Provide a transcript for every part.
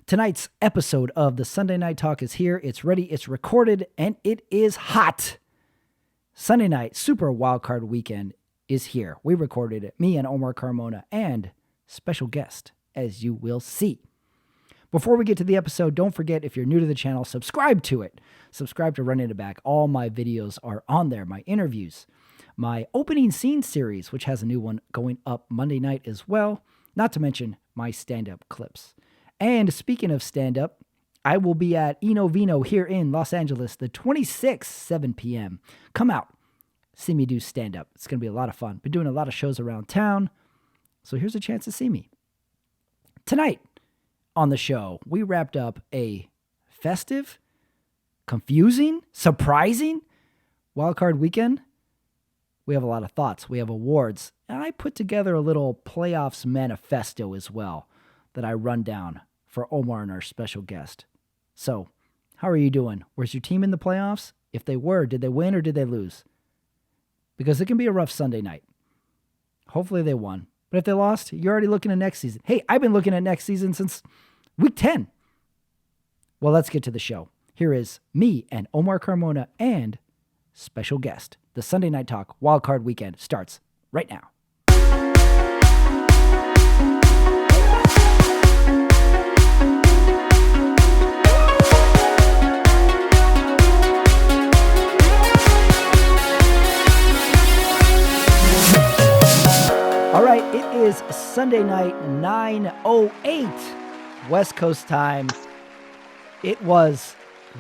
Tonight's episode of the Sunday Night Talk is here. It's ready, it's recorded, and it is hot. Sunday night Super Wildcard Weekend is here. We recorded it, me and Omar Carmona, and special guest, as you will see. Before we get to the episode, don't forget, if you're new to the channel, subscribe to it. Subscribe to Running It Back. All my videos are on there, my interviews, my opening scene series, which has a new one going up Monday night as well, not to mention my stand-up clips. And speaking of stand-up, I will be at Eno Vino here in Los Angeles the 26th, 7 p.m. Come out, see me do stand-up. It's going to be a lot of fun. Been doing a lot of shows around town, so here's a chance to see me. Tonight on the show, we wrapped up a festive, confusing, surprising wildcard weekend. We have a lot of thoughts. We have awards. And I put together a little playoffs manifesto as well that I run down for Omar and our special guest. So, how are you doing? Was your team in the playoffs? If they were, did they win or did they lose? Because it can be a rough Sunday night. Hopefully they won. But if they lost, you're already looking at next season. Hey, I've been looking at next season since week 10. Well, let's get to the show. Here is me and Omar Carmona and special guest. The Sunday Night Talk Wildcard Weekend starts right now. All right, it is Sunday night, 9:08 West Coast time. It was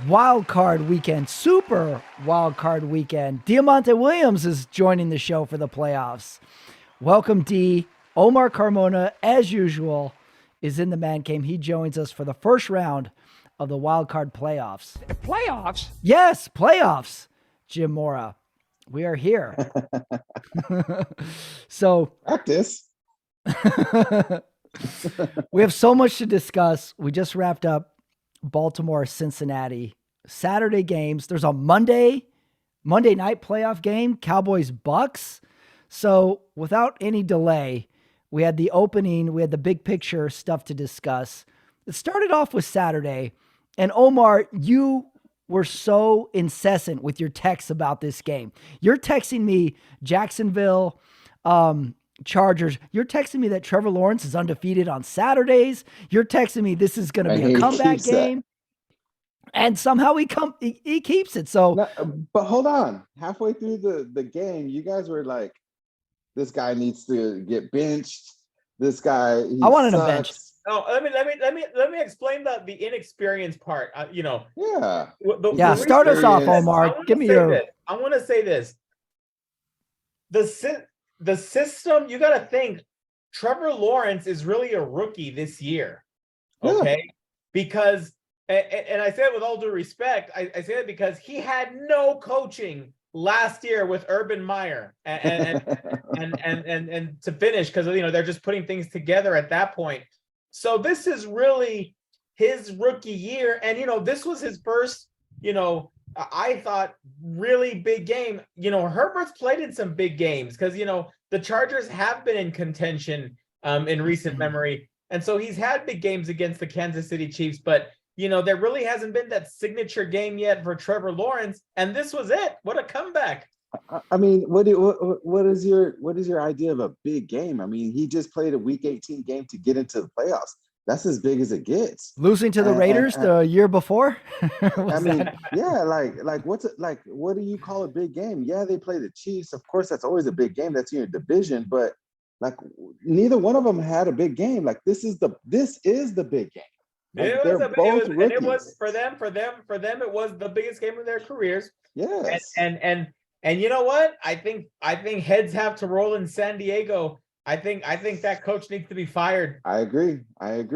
Wild Card Weekend, Super Wild Card Weekend. Diamante Williams is joining the show for the playoffs. Welcome, D. Omar Carmona, as usual, is in the man cave. He joins us for the first round of the Wild Card playoffs. Playoffs? Yes, playoffs. Jim Mora. We are here. So practice. We have so much to discuss. We just wrapped up Baltimore, Cincinnati, Saturday games. There's a Monday night playoff game, Cowboys Bucks. So without any delay, we had the opening, we had the big picture stuff to discuss. It started off with Saturday, and Omar, you were so incessant with your texts about this game. You're texting me Jacksonville, Chargers. You're texting me that Trevor Lawrence is undefeated on Saturdays. You're texting me this is going to be a comeback game. And somehow he keeps it. So, no, but hold on. Halfway through the game, you guys were like, this guy needs to get benched. This guy, I wanted a bench. No, let me explain the inexperienced part. Yeah. Start us off, Omar. Give me your. I want to say this. The system, you got to think, Trevor Lawrence is really a rookie this year. Okay. Yeah. Because, and I say it with all due respect, I say it because he had no coaching last year with Urban Meyer and to finish, because they're just putting things together at that point. So this is really his rookie year. And, this was his first, I thought, really big game. Herbert's played in some big games because, the Chargers have been in contention in recent memory. And so he's had big games against the Kansas City Chiefs. But, there really hasn't been that signature game yet for Trevor Lawrence. And this was it. What a comeback. I mean, what is your idea of a big game? I mean, he just played a Week 18 game to get into the playoffs. That's as big as it gets. Losing to the Raiders the year before. I mean, yeah, what do you call a big game? Yeah, they play the Chiefs. Of course, that's always a big game. That's in your division, but neither one of them had a big game. This is the big game. It was for them. It was the biggest game of their careers. Yes, and you know what? I think heads have to roll in San Diego. I think that coach needs to be fired. I agree. That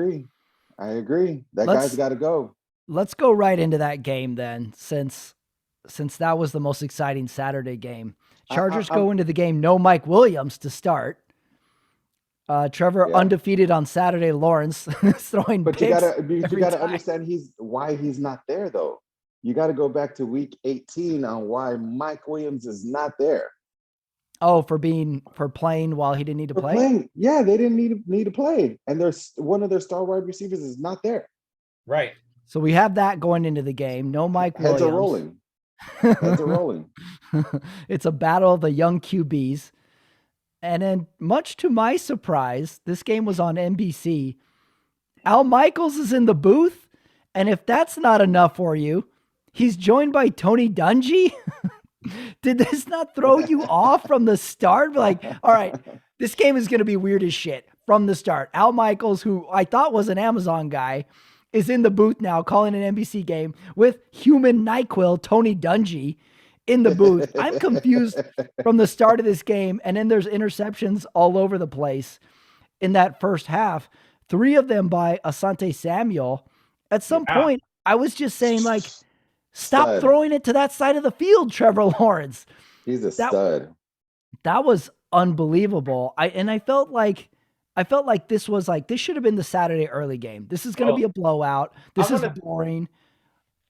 guy's got to go. Let's go right into that game then, since that was the most exciting Saturday game. Chargers go into the game, no Mike Williams to start. Trevor undefeated on Saturday. Lawrence throwing but picks. You gotta understand why he's not there though. You got to go back to Week 18 on why Mike Williams is not there. Oh, for playing while he didn't need to play? Yeah, they didn't need to play. And there's one of their star wide receivers is not there. Right. So we have that going into the game. No Mike Heads are Williams. rolling. Heads are rolling. It's a battle of the young QBs. And then, much to my surprise, this game was on NBC. Al Michaels is in the booth. And if that's not enough for you, he's joined by Tony Dungy. Did this not throw you off from the start? Like, all right, this game is going to be weird as shit from the start. Al Michaels, who I thought was an Amazon guy, is in the booth now calling an NBC game with human NyQuil Tony Dungy in the booth. I'm confused from the start of this game. And then there's interceptions all over the place in that first half. 3 of them by Asante Samuel. At some point, I was just saying, like, stop throwing it to that side of the field, Trevor Lawrence. He's a stud. That was unbelievable. I felt like this was like, this should have been the Saturday early game. This is going to be a blowout. This is boring.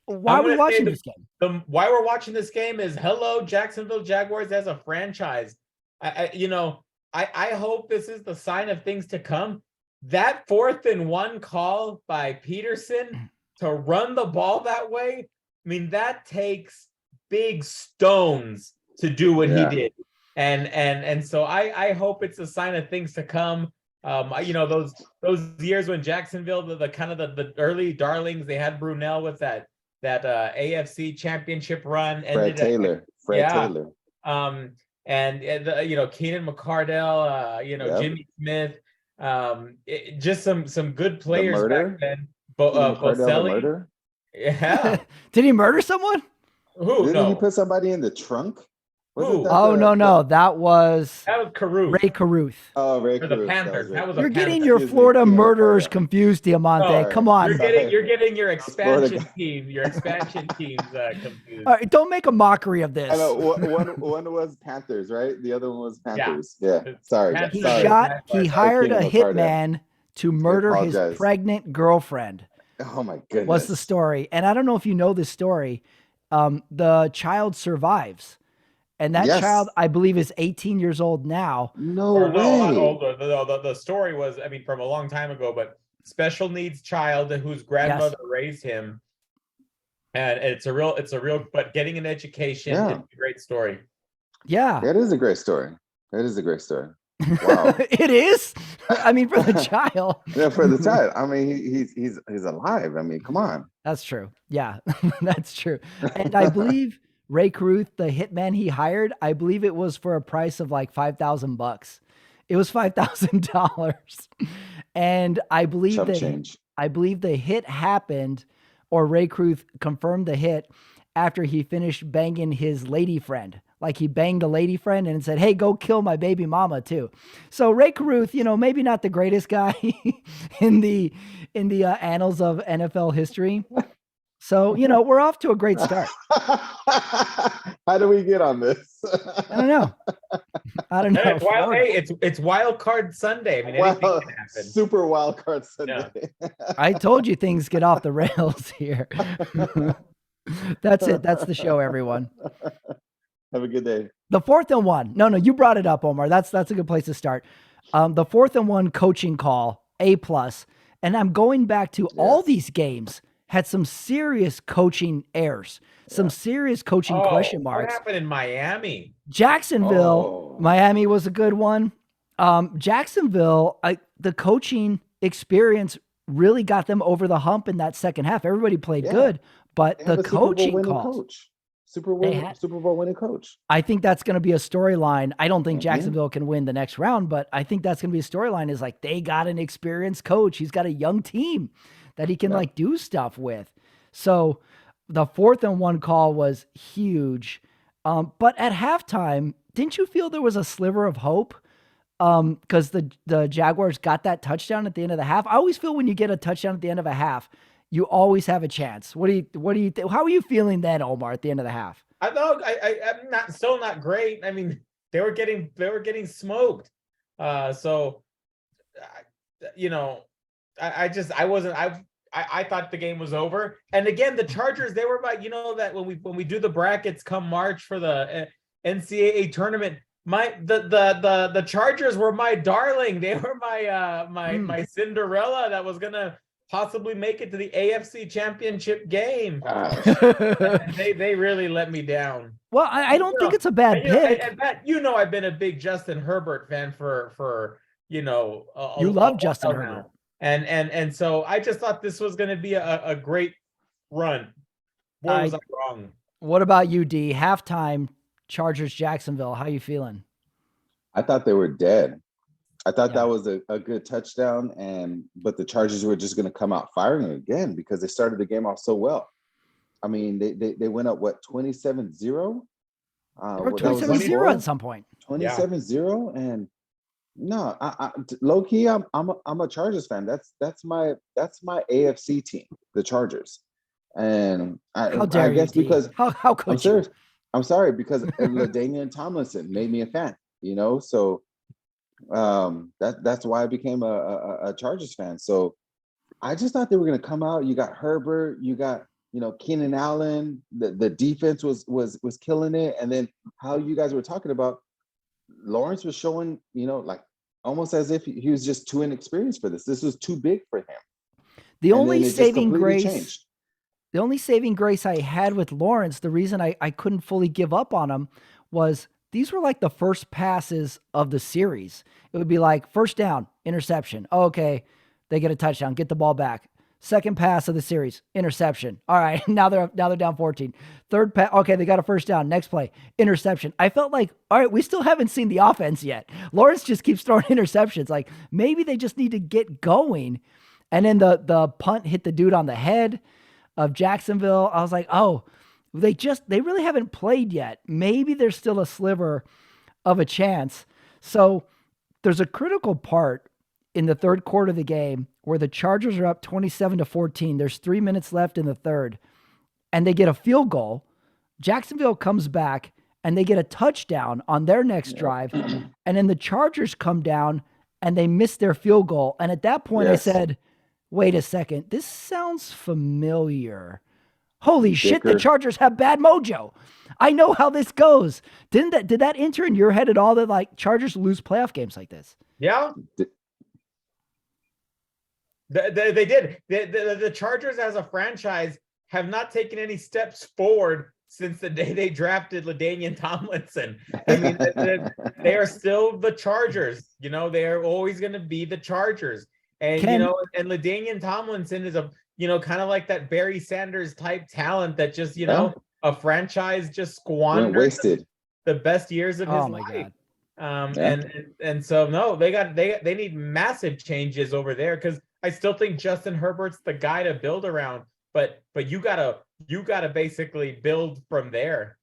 Why are we watching this game? Why we're watching this game is, hello, Jacksonville Jaguars as a franchise. I hope this is the sign of things to come. That 4th and 1 call by Peterson to run the ball that way, I mean, that takes big stones to do what he did. And so I hope it's a sign of things to come. Those years when Jacksonville, the kind of the early darlings, they had Brunell with that AFC championship run. Fred Taylor. And Keenan McCardell, Jimmy Smith, just some good players back then. Boselli. Yeah. Did he murder someone? Who? Didn't he put somebody in the trunk? No. That was Caruth. Ray Caruth. Oh, Ray For Caruth. the Panthers. You're getting your Florida murderers confused, Diamante. Come on. You're getting your expansion team. Your expansion teams confused. All right, don't make a mockery of this. I know, one was Panthers, right? The other one was Panthers. Yeah. Sorry. He hired a hitman to murder his pregnant girlfriend. Oh my goodness. Was the story. And I don't know if you know this story. The child survives. And that child, I believe, is 18 years old now. No way. A lot older. The story was, from a long time ago, but special needs child whose grandmother raised him. And it's a real, but getting an education, it's a great story. Yeah. It is a great story. Wow. It is? For the child. Yeah, for the child. He's alive. Come on. That's true. Yeah, that's true. And I believe Ray Caruth, the hitman he hired, I believe it was for a price of like $5,000. It was $5,000. And I believe the hit happened, or Ray Caruth confirmed the hit after he finished banging his lady friend. Like he banged a lady friend and said, "Hey, go kill my baby mama too." So Ray Caruth, maybe not the greatest guy in the annals of NFL history. So, we're off to a great start. How do we get on this? I don't know. It's Wild Card Sunday. Anything can happen. Super Wild Card Sunday. Yeah. I told you things get off the rails here. That's it. That's the show, everyone. Have a good day. The 4th and 1. No, you brought it up, Omar. That's a good place to start. The 4th and 1 coaching call, A+. And I'm going back to all these games had some serious coaching errors, some serious coaching question marks. What happened in Miami? Jacksonville, Miami was a good one. Jacksonville, the coaching experience really got them over the hump in that second half. Everybody played good, but the coaching calls. Super Bowl winning coach. I think that's going to be a storyline. I don't think Jacksonville can win the next round, but I think that's going to be a storyline is like they got an experienced coach. He's got a young team that he can do stuff with. So the 4th and 1 call was huge. But at halftime, didn't you feel there was a sliver of hope? Because the Jaguars got that touchdown at the end of the half. I always feel when you get a touchdown at the end of a half, you always have a chance. What do you think? How are you feeling then, Omar, at the end of the half? I'm still not great. They were getting smoked. I thought the game was over. And again, the Chargers, they were that when we do the brackets come March for the NCAA tournament, the Chargers were my darling. They were my Cinderella that was gonna possibly make it to the AFC Championship game. Gosh. And they really let me down. Well, I don't think it's a bad And, you know, pick. and Matt, I've been a big Justin Herbert fan for You love Justin while Herbert. now. And so I just thought this was going to be a great run. Boy, was I wrong. What about you, D? Halftime, Chargers, Jacksonville. How you feeling? I thought they were dead. I thought Yeah. that was a good touchdown, but the Chargers were just going to come out firing again because they started the game off so well. I mean, they went up, what, 27-0? They were That was the 27-0 score? at some point. 27-0, and no, I low key, I'm a Chargers fan. That's my AFC team, the Chargers, and How dare I guess you, D? because How could I'm you? serious. I'm sorry because LaDainian Tomlinson made me a fan. So that's why I became a Chargers fan. So I just thought they were going to come out. You got Herbert, you got Keenan Allen. The defense was killing it, and then how you guys were talking about Lawrence was showing, like almost as if he was just too inexperienced for this. This was too big for him. The And only then it just saving completely grace. changed. The only saving grace I had with Lawrence, the reason I couldn't fully give up on him was these were like the first passes of the series. It would be like first down, interception. Oh, okay, they get a touchdown, get the ball back. Second pass of the series, interception. All right, now they're down 14. Third pass, okay, they got a first down. Next play, interception. I felt like, all right, we still haven't seen the offense yet. Lawrence just keeps throwing interceptions. Like maybe they just need to get going. And then the punt hit the dude on the head of Jacksonville. I was like, oh, they really haven't played yet. Maybe there's still a sliver of a chance. So there's a critical part in the third quarter of the game where the Chargers are up 27-14. There's 3 minutes left in the third, and they get a field goal. Jacksonville comes back, and they get a touchdown on their next drive. And then the Chargers come down, and they miss their field goal. And at that point, Yes. I said, wait a second, this sounds familiar. Holy shit, the Dicker. Chargers have bad mojo. I know how this goes. Did that enter in your head at all that like Chargers lose playoff games like this? Yeah. They did. The Chargers as a franchise have not taken any steps forward since the day they drafted LaDainian Tomlinson. I mean, they are still the Chargers. They are always going to be the Chargers. And, and LaDainian Tomlinson is kind of like that Barry Sanders type talent that just, a franchise just squandered wasted the best years of his life. And so no, they need massive changes over there because I still think Justin Herbert's the guy to build around, but you gotta basically build from there.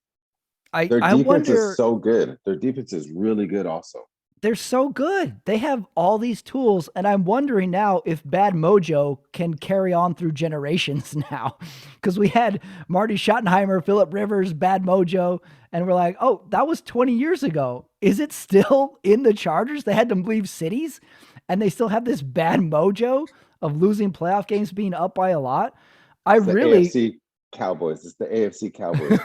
Their defense is so good. Their defense is really good also. They're so good. They have all these tools, and I'm wondering now if bad mojo can carry on through generations now. Because we had Marty Schottenheimer, Phillip Rivers, bad mojo, and we're like, oh, that was 20 years ago. Is it still in the Chargers? They had to leave cities, and they still have this bad mojo of losing playoff games, being up by a lot. AFC Cowboys. It's the AFC Cowboys.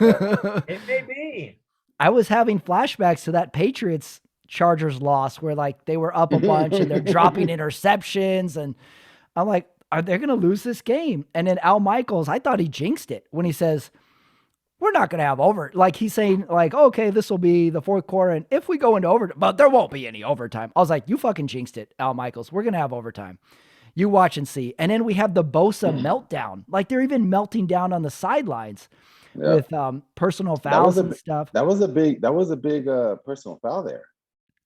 It may be. I was having flashbacks to that Patriots Chargers loss where like they were up a bunch and they're dropping interceptions, and I'm like, are they going to lose this game? And then Al Michaels, I thought he jinxed it when he says, we're not going to have like he's saying like, okay, this will be the fourth quarter, and if we go into overtime, but there won't be any overtime. I was like, you fucking jinxed it, Al Michaels. We're going to have overtime. You watch and see. And then we have the Bosa meltdown. Like they're even melting down on the sidelines with personal fouls and stuff. That was a big personal foul there.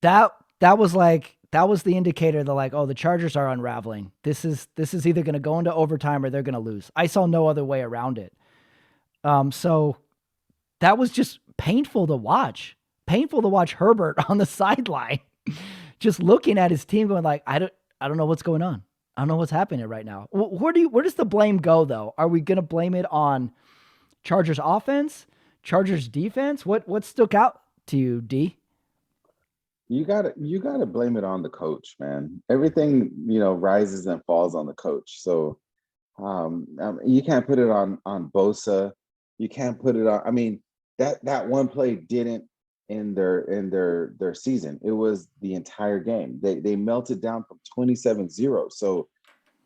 That was the indicator that like, oh, the Chargers are unraveling. This is either going to go into overtime or they're going to lose. I saw no other way around it. So that was just painful to watch. Painful to watch Herbert on the sideline, just looking at his team going like, I don't know what's going on. I don't know what's happening right now. Where does the blame go though? Are we going to blame it on Chargers offense, Chargers defense? What stuck out to you, D? You gotta blame it on the coach, man. Everything, rises and falls on the coach. So you can't put it on Bosa. You can't put it on. I mean, that one play didn't end their season. It was the entire game. They melted down from 27-0. So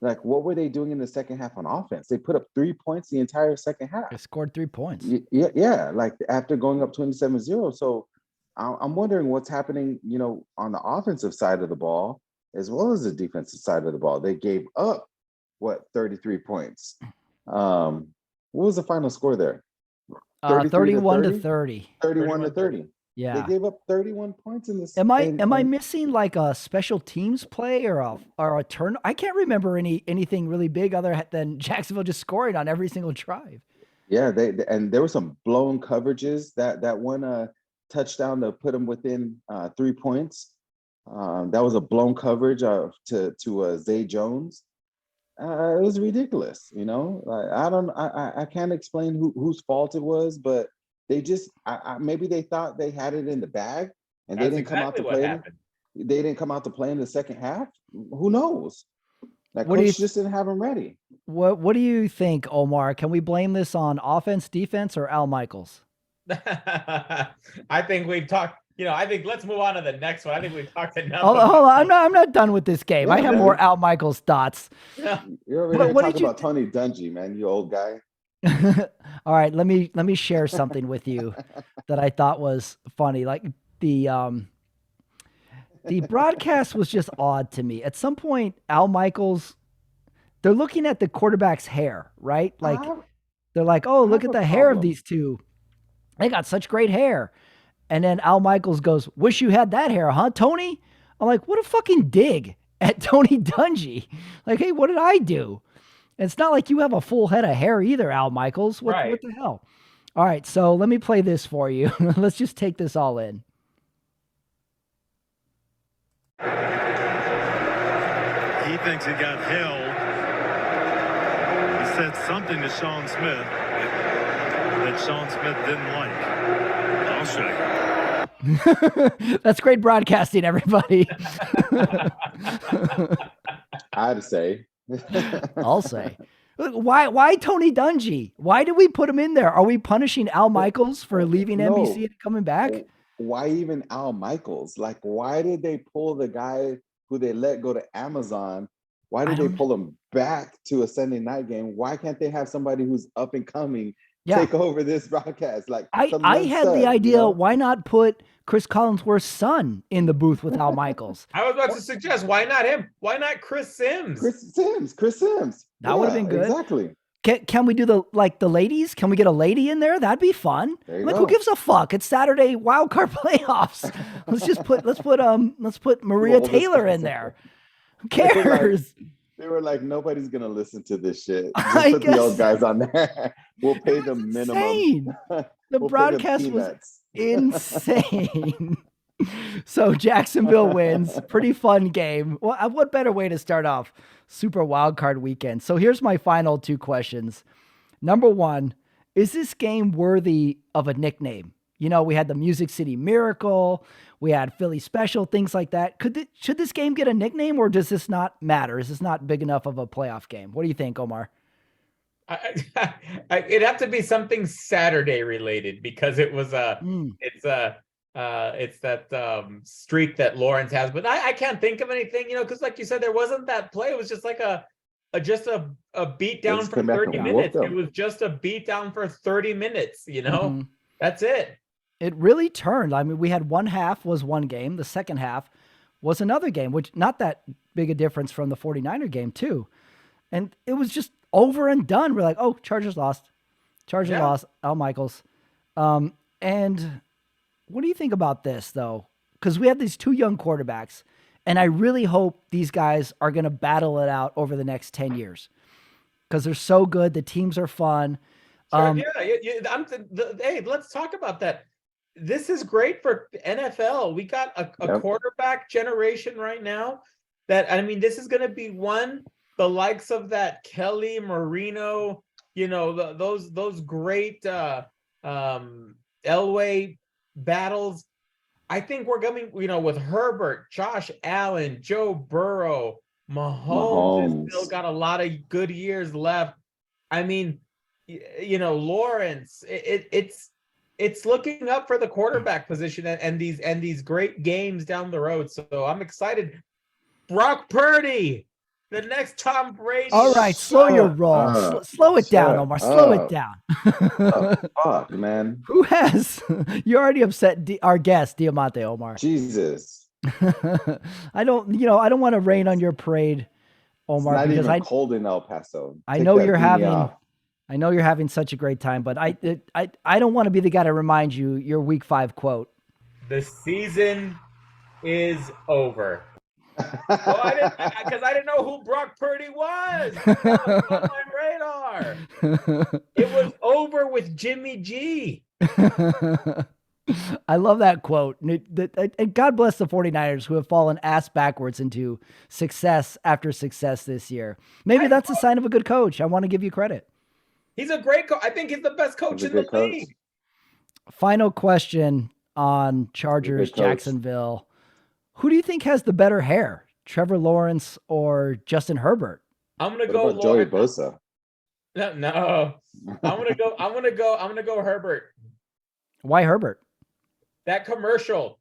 Like, what were they doing in the second half on offense? They put up 3 points the entire second half. They scored 3 points. Yeah. Like after going up 27-0. So I'm wondering what's happening, on the offensive side of the ball, as well as the defensive side of the ball. They gave up 33 points. What was the final score there? 31 to 30. 31 to 30. Yeah. They gave up 31 points in this. Am I missing like a special teams play or a turn? I can't remember anything really big other than Jacksonville just scoring on every single drive. Yeah, and there were some blown coverages. That one touchdown to put them within 3 points. That was a blown coverage to Zay Jones. It was ridiculous, I can't explain whose fault it was, but they just maybe they thought they had it in the bag and they didn't come out to play. They didn't come out to play in the second half. Who knows? Like, coach just didn't have them ready. What do you think, Omar? Can we blame this on offense, defense, or Al Michaels? I think we've talked. I think let's move on to the next one. I think we've talked enough. Hold on. I'm not done with this game. I have more Al Michaels thoughts. You're already talking about Tony Dungy, man. You old guy. All right, let me share something with you that I thought was funny. Like the broadcast was just odd to me. At some point, Al Michaels, they're looking at the quarterback's hair, right? Like they're like, "Oh, look at the hair of these two. They got such great hair." And then Al Michaels goes, "Wish you had that hair, huh, Tony?" I'm like, what a fucking dig at Tony Dungy. Like, hey, what did I do? And it's not like you have a full head of hair either, Al Michaels. What the hell? All right, so let me play this for you. Let's just take this all in. He thinks he got held. He said something to Sean Smith that Sean Smith didn't like. I'll show you. That's great broadcasting, everybody. I'd say. I'll say. Why Tony Dungy? Why did we put him in there? Are we punishing Al Michaels for leaving NBC and coming back? Why even Al Michaels? Like, why did they pull the guy who they let go to Amazon? Why did they pull him back to a Sunday night game? Why can't they have somebody who's up and coming take over this broadcast? Like, I had the idea, why not put Chris Collinsworth's son in the booth with Al Michaels? I was about to suggest, why not him? Why not Chris Sims? Chris Sims. That would have been good. Exactly. Can we do the ladies? Can we get a lady in there? That'd be fun. Like, who gives a fuck? It's Saturday wildcard playoffs. Let's put Maria Taylor in there. Who cares? They were like, nobody's gonna listen to this shit. Just put the old guys on there. We'll pay them minimum. The broadcast was insane. So Jacksonville wins. Pretty fun game. Well, what better way to start off Super Wildcard Weekend? So here's my final two questions. Number one, is this game worthy of a nickname? We had the Music City Miracle. We had Philly Special, things like that. Should this game get a nickname, or does this not matter? Is this not big enough of a playoff game? What do you think, Omar? It'd have to be something Saturday related, because it was it's that streak that Lawrence has. But I can't think of anything, because like you said, there wasn't that play. It was just like a beat down for 30 minutes. It was just a beat down for 30 minutes. That's it. It really turned. I mean, we had one half was one game. The second half was another game, which not that big a difference from the 49er game too. And it was just over and done. We're like, oh, Chargers lost. Lost. Al Michaels. And what do you think about this though? Because we have these two young quarterbacks, and I really hope these guys are going to battle it out over the next 10 years because they're so good. The teams are fun. Hey, let's talk about that. This is great for NFL. We got a quarterback generation right now that, this is going to be the likes of that Kelly, Marino, those great Elway battles. I think we're coming, with Herbert, Josh Allen, Joe Burrow, Mahomes has still got a lot of good years left. Lawrence, it's looking up for the quarterback position and these great games down the road. So I'm excited. Brock Purdy, The next Tom Brady. All right, slow your roll. Slow it down, Omar. Slow it down. Fuck, man. Who has? You already upset our guest, Diamante, Omar. Jesus. I don't want to rain on your parade, Omar, it's not because even cold in El Paso. I Take know that you're beanie having. off. I know you're having such a great time, but I don't want to be the guy to remind you your Week 5 quote. The season is over. Well, because I didn't know who Brock Purdy was. That was on my radar. It was over with Jimmy G. I love that quote. And God bless the 49ers who have fallen ass backwards into success after success this year. Maybe that's a sign of a good coach. I want to give you credit. He's a great coach. I think he's the best coach in the league. Final question on Chargers Jacksonville. Who do you think has the better hair, Trevor Lawrence or Justin Herbert? I'm gonna go Joey Bosa. No. I'm gonna go Herbert. Why Herbert? That commercial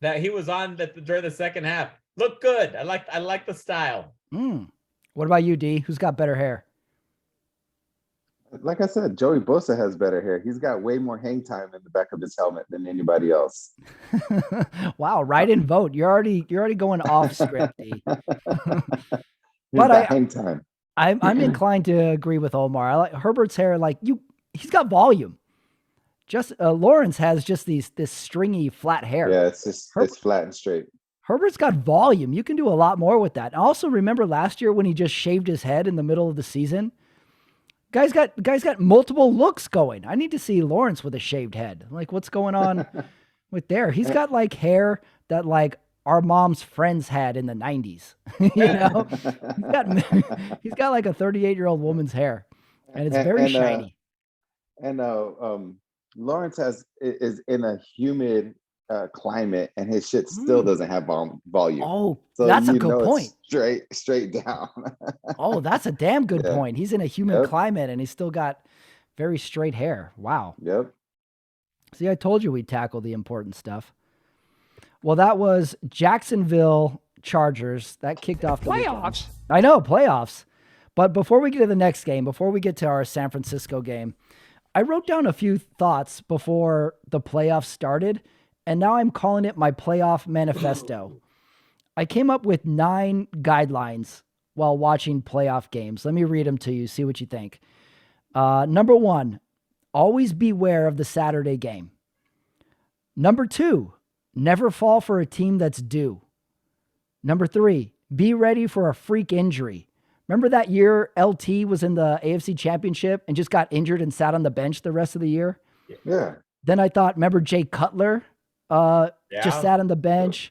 that he was on during the second half looked good. I like the style. What about you, D? Who's got better hair? Like I said, Joey Bosa has better hair. He's got way more hang time in the back of his helmet than anybody else. Wow, write and vote. You're already going off script, D. But hang time. I'm inclined to agree with Omar. I like Herbert's hair. He's got volume. Just Lawrence has just this stringy flat hair. Yeah, it's flat and straight. Herbert's got volume. You can do a lot more with that. And also remember last year when he just shaved his head in the middle of the season. Guy's got multiple looks going. I need to see Lawrence with a shaved head. Like, what's going on with there? He's got hair that our mom's friends had in the 90s. He's got like a 38-year-old woman's hair, and it's very shiny. Lawrence is in a humid climate, and his shit still doesn't have volume. Oh, so that's a good point. Straight down. Oh, that's a damn good point. He's in a humid climate, and he's still got very straight hair. Wow. Yep. See, I told you we'd tackle the important stuff. Well, that was Jacksonville Chargers. That kicked off the playoffs. Weekend. I know, playoffs. But before we get to the next game, before we get to our San Francisco game, I wrote down a few thoughts before the playoffs started, and now I'm calling it my playoff manifesto. I came up with 9 guidelines while watching playoff games. Let me read them to you, see what you think. Number 1, always beware of the Saturday game. Number 2, never fall for a team that's due. Number 3, be ready for a freak injury. Remember that year LT was in the AFC Championship and just got injured and sat on the bench the rest of the year? Yeah. Then I thought, remember Jay Cutler just sat on the bench?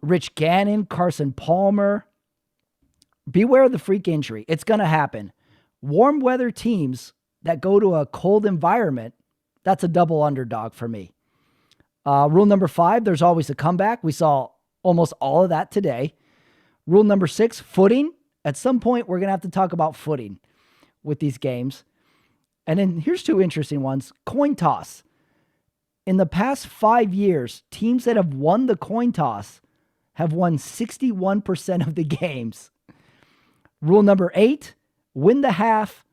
Rich Gannon, Carson Palmer. Beware of the freak injury. It's going to happen. Warm weather teams that go to a cold environment, that's a double underdog for me. Rule number 5, there's always a comeback. We saw almost all of that today. Rule number 6, footing. At some point, we're going to have to talk about footing with these games. And then here's 2 interesting ones. Coin toss. In the past 5 years, teams that have won the coin toss have won 61% of the games. Rule number 8, win the half,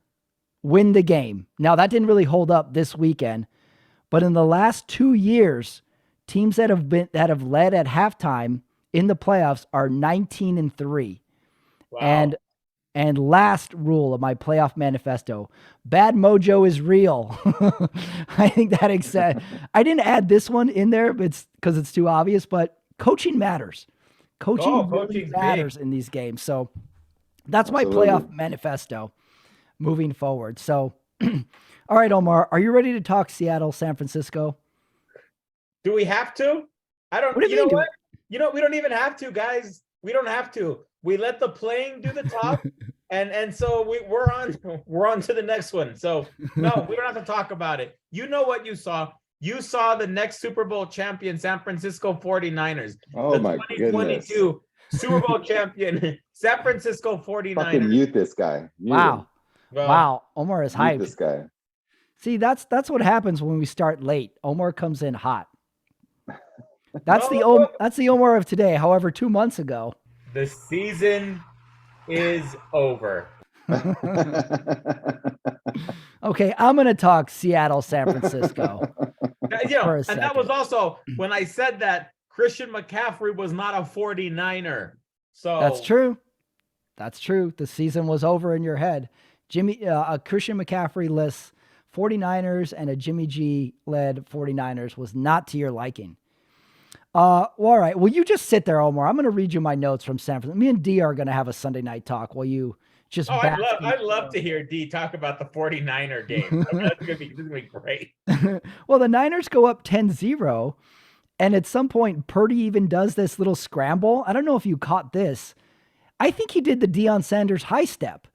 win the game. Now, that didn't really hold up this weekend, but in the last 2 years, teams that have led at halftime in the playoffs are 19-3. Wow. And last rule of my playoff manifesto, bad mojo is real. I think that I didn't add this one in there because it's too obvious, but coaching matters. Coaching really matters in these games. So that's my playoff manifesto moving forward. So, all right, Omar, are you ready to talk Seattle, San Francisco? Do we have to? I don't. You know what? We don't even have to, guys. We don't have to. We let the playing do the talk, and so we're on to the next one. So no, we don't have to talk about it. You know what you saw? You saw the next Super Bowl champion, San Francisco 49ers. Oh my goodness. 2022 Super Bowl champion, San Francisco 49ers. Fucking mute this guy. Wow. Wow. Omar is hyped. This guy. See, that's what happens when we start late. Omar comes in hot. That's the Omar of today. However, 2 months ago, the season is over. Okay, I'm going to talk Seattle, San Francisco. For a And that was second. also when I said that Christian McCaffrey was not a 49er. So That's true. That's true. The season was over in your head. A Christian McCaffrey-less 49ers and a Jimmy G-led 49ers was not to your liking. Well, all right. Well, you just sit there, Omar. I'm going to read you my notes from San Francisco. Me and D are going to have a Sunday night talk while you just I'd love to hear D talk about the 49er game. I mean, this is gonna be great. Well, the Niners go up 10-0, and at some point, Purdy even does this little scramble. I don't know if you caught this. I think he did the Deion Sanders high step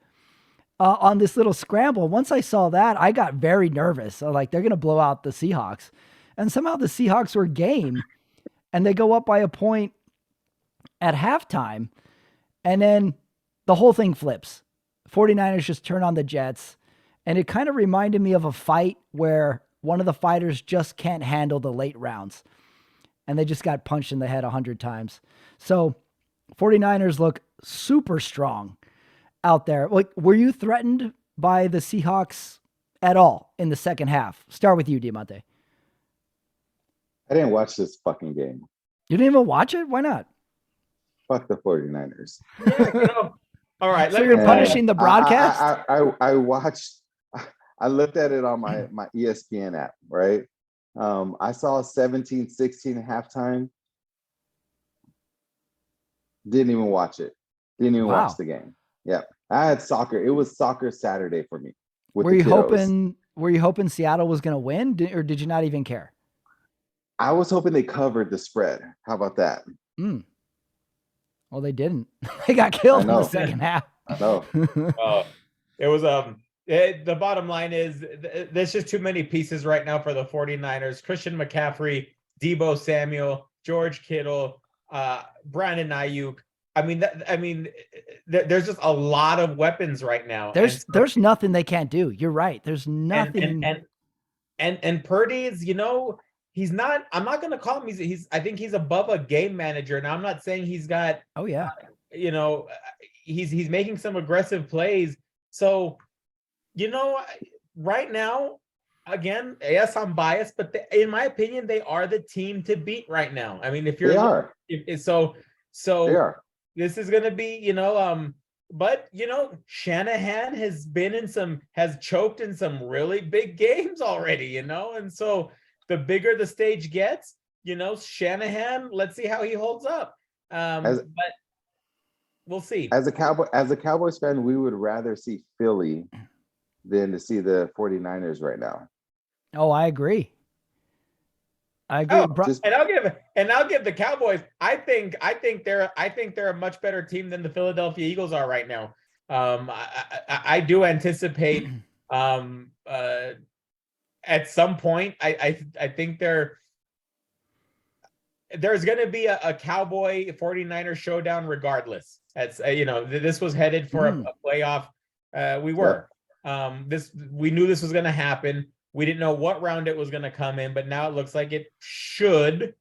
on this little scramble. Once I saw that, I got very nervous. So, like, they're going to blow out the Seahawks. And somehow the Seahawks were game, and they go up by a point at halftime, and then the whole thing flips. 49ers just turn on the Jets, and it kind of reminded me of a fight where one of the fighters just can't handle the late rounds, and they just got punched in the head 100 times. So 49ers look super strong out there. Like, were you threatened by the Seahawks at all in the second half? Start with you, Diamante. I didn't watch this fucking game. You didn't even watch it? Why not? Fuck the 49ers. Yeah, all right. So you're punishing the broadcast? I watched, I looked at it on my ESPN app, right? I saw 17-16 at halftime. Didn't even watch it. Didn't even watch the game. Yeah. I had soccer. It was soccer Saturday for me. Were you hoping Seattle was going to win, or did you not even care? I was hoping they covered the spread. How about that? Well, they didn't. They got killed in the second half. I know. It was the bottom line is there's just too many pieces right now for the 49ers. Christian McCaffrey, Deebo Samuel, George Kittle, Brandon Ayuk. There's just a lot of weapons right now. There's nothing they can't do. You're right. There's nothing. And Purdy's, he's not. I'm not going to call him. I think he's above a game manager. Now I'm not saying he's got. Oh yeah. He's making some aggressive plays. So, right now, again, yes, I'm biased, but in my opinion, they are the team to beat right now. I mean, they are. So they are. This is going to be, but Shanahan has choked in some really big games already, and so the bigger the stage gets, Shanahan, let's see how he holds up. But we'll see. As a Cowboys fan, we would rather see Philly than to see the 49ers right now. Oh, I agree. And I'll give the Cowboys. I think they're a much better team than the Philadelphia Eagles are right now. I do anticipate at some point. I think there's going to be a Cowboy 49er showdown regardless. This was headed for a playoff. We knew this was going to happen. We didn't know what round it was going to come in, but now it looks like it should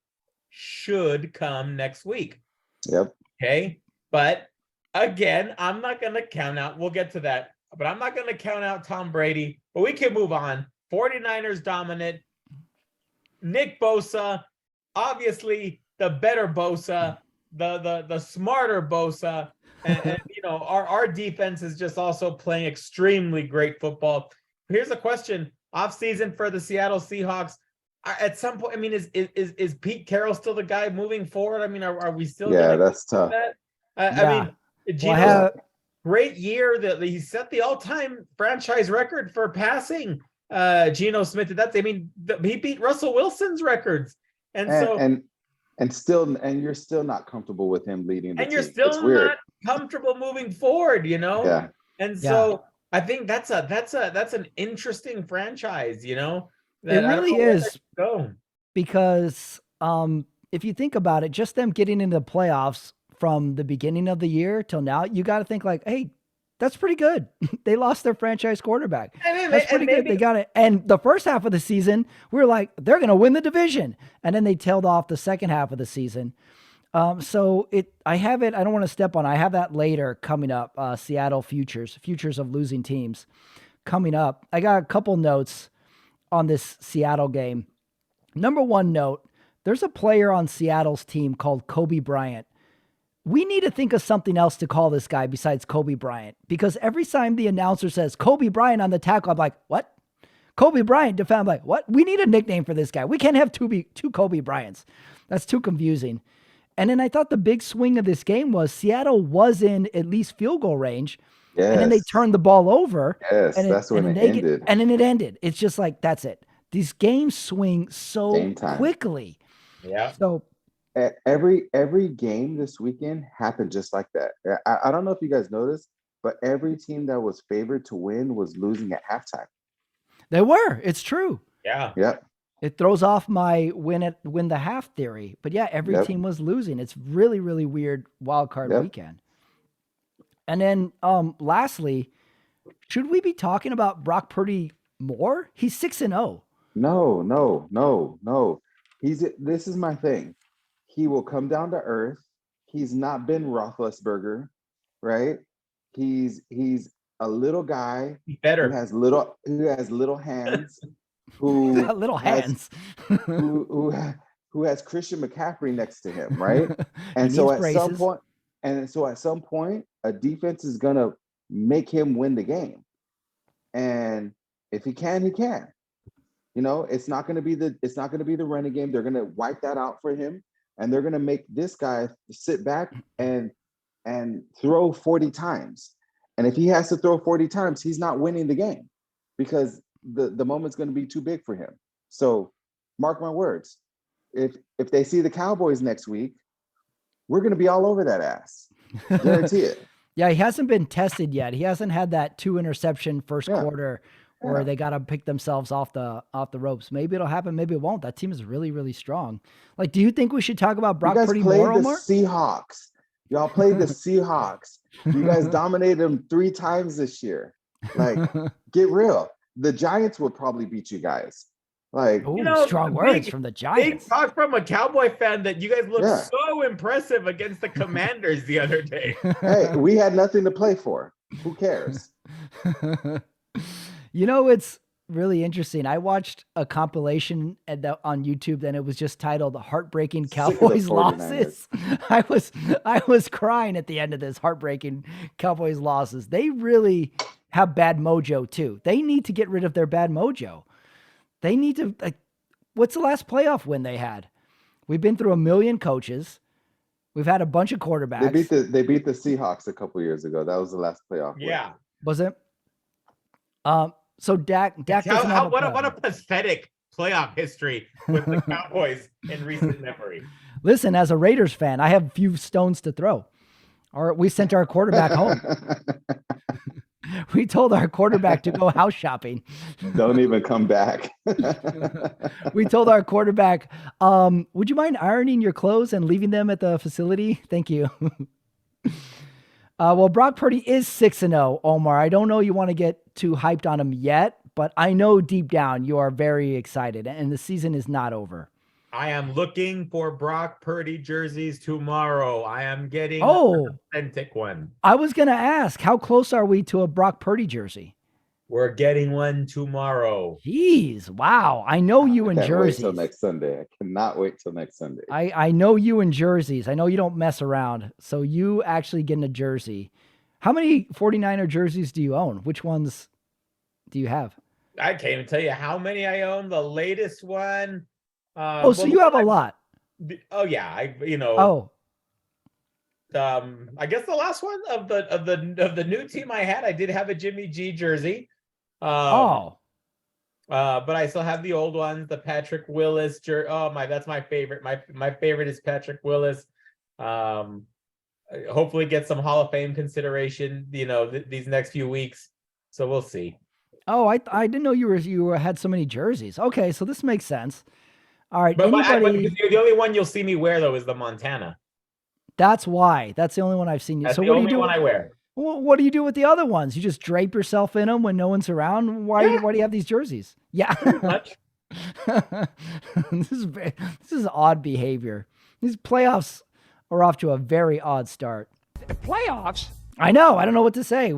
come next week. Yep. Okay. But again, I'm not going to count out. We'll get to that, but I'm not going to count out Tom Brady, but we can move on. 49ers dominant. Nick Bosa, obviously the better Bosa, the smarter Bosa. And our defense is just also playing extremely great football. Here's a question. Off season for the Seattle Seahawks. At some point, is Pete Carroll still the guy moving forward? Are we still? Yeah, that's tough. Gino, great year that he set the all-time franchise record for passing. Geno Smith did that. He beat Russell Wilson's records, and you're still not comfortable with him leading the team. You're still not comfortable moving forward. Yeah. And so. I think that's an interesting franchise, It really is. Because if you think about it, just them getting into the playoffs from the beginning of the year till now, you got to think like, hey, that's pretty good. They lost their franchise quarterback. That's pretty good. They got it. And the first half of the season, we were like, they're going to win the division. And then they tailed off the second half of the season. I have it. I don't want to step on. I have that later coming up. Seattle futures of losing teams coming up. I got a couple notes on this Seattle game. Number one note, there's a player on Seattle's team called Kobe Bryant. We need to think of something else to call this guy besides Kobe Bryant, because every time the announcer says Kobe Bryant on the tackle, I'm like, what? Kobe Bryant defend. I'm like, what? We need a nickname for this guy. We can't have two Kobe Bryants. That's too confusing. And then I thought the big swing of this game was Seattle was in at least field goal range. Yes. And then they turned the ball over. Yes, and that's when it ended. And then it ended. It's just like, that's it. These games swing so quickly. Yeah. So every game this weekend happened just like that. I don't know if you guys noticed, but every team that was favored to win was losing at halftime. They were. It's true. Yeah. Yep. It throws off my win the half theory. But yeah, every team was losing. It's really, really weird wild card weekend. And then lastly, should we be talking about Brock Purdy more? He's 6-0. No. This is my thing. He will come down to earth. He's not Ben Roethlisberger, right? He's a little guy who has little hands, who little hands, who has Christian McCaffrey next to him, right? And so at some point, a defense is gonna make him win the game. And if he can, he can. You know, it's not gonna be the running game. They're gonna wipe that out for him, and they're gonna make this guy sit back and throw 40 times. And if he has to throw 40 times, he's not winning the game because the moment's going to be too big for him. So mark my words. If they see the Cowboys next week, we're going to be all over that ass. Guarantee it. Yeah, he hasn't been tested yet. He hasn't had that 2 interception first quarter where they got to pick themselves off the ropes. Maybe it'll happen. Maybe it won't. That team is really, really strong. Like, do you think we should talk about Brock Purdy more, Omar? Seahawks. Y'all played the Seahawks. You guys dominated them 3 times this year. Like, get real. The Giants would probably beat you guys. Like, strong words from the Giants. Big talk from a Cowboy fan that you guys looked so impressive against the Commanders the other day. Hey, we had nothing to play for. Who cares? It's really interesting. I watched a compilation on YouTube, and it was just titled "Heartbreaking Cowboys Losses." I was crying at the end of this. Heartbreaking Cowboys losses. They really have bad mojo too. They need to get rid of their bad mojo. They need to. What's the last playoff win they had? We've been through a million coaches. We've had a bunch of quarterbacks. They beat the Seahawks a couple years ago. That was the last playoff win. Yeah. Was it? So Dak doesn't have what a pathetic playoff history with the Cowboys in recent memory. Listen, as a Raiders fan, I have a few stones to throw. We sent our quarterback home. We told our quarterback to go house shopping. Don't even come back. We told our quarterback, would you mind ironing your clothes and leaving them at the facility? Thank you. Well, Brock Purdy is 6-0, Omar. I don't know you want to get too hyped on him yet, but I know deep down you are very excited, and the season is not over. I am looking for Brock Purdy jerseys tomorrow. I am getting an authentic one. I was going to ask, how close are we to a Brock Purdy jersey? We're getting one tomorrow. Jeez, wow. I know you in jerseys. Wait till next Sunday. I cannot wait till next Sunday. I know you in jerseys. I know you don't mess around. So you actually getting a jersey. How many 49er jerseys do you own? Which ones do you have? I can't even tell you how many I own. The latest one. So you have a lot. Oh yeah, I guess the last one of the new team I had, I did have a Jimmy G jersey. But I still have the old ones, the Patrick Willis jersey. That's my favorite. My favorite is Patrick Willis. Hopefully get some Hall of Fame consideration, these next few weeks. So we'll see. Oh, I didn't know you had so many jerseys. Okay, so this makes sense. All right. But the only one you'll see me wear though is the Montana. That's why. That's the only one I've seen you. That's so the what only do you do? One I wear. Well, what do you do with the other ones? You just drape yourself in them when no one's around. Why do you have these jerseys? Yeah. Much. This is odd behavior. These playoffs We're off to a very odd start. Playoffs? I know. I don't know what to say.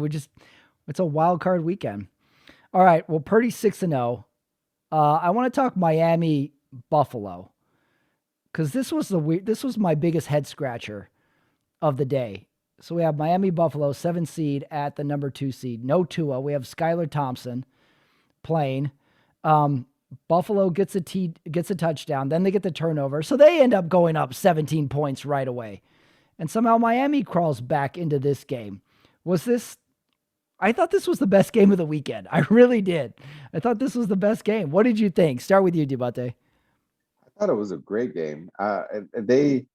It's a wild card weekend. All right. Well, Purdy's 6-0. I want to talk Miami Buffalo because this was my biggest head scratcher of the day. So we have Miami Buffalo 7 seed at the number 2 seed. No Tua. We have Skylar Thompson playing. Buffalo gets a touchdown. Then they get the turnover. So they end up going up 17 points right away. And somehow Miami crawls back into this game. I thought this was the best game of the weekend. I really did. I thought this was the best game. What did you think? Start with you, Dibate. I thought it was a great game. They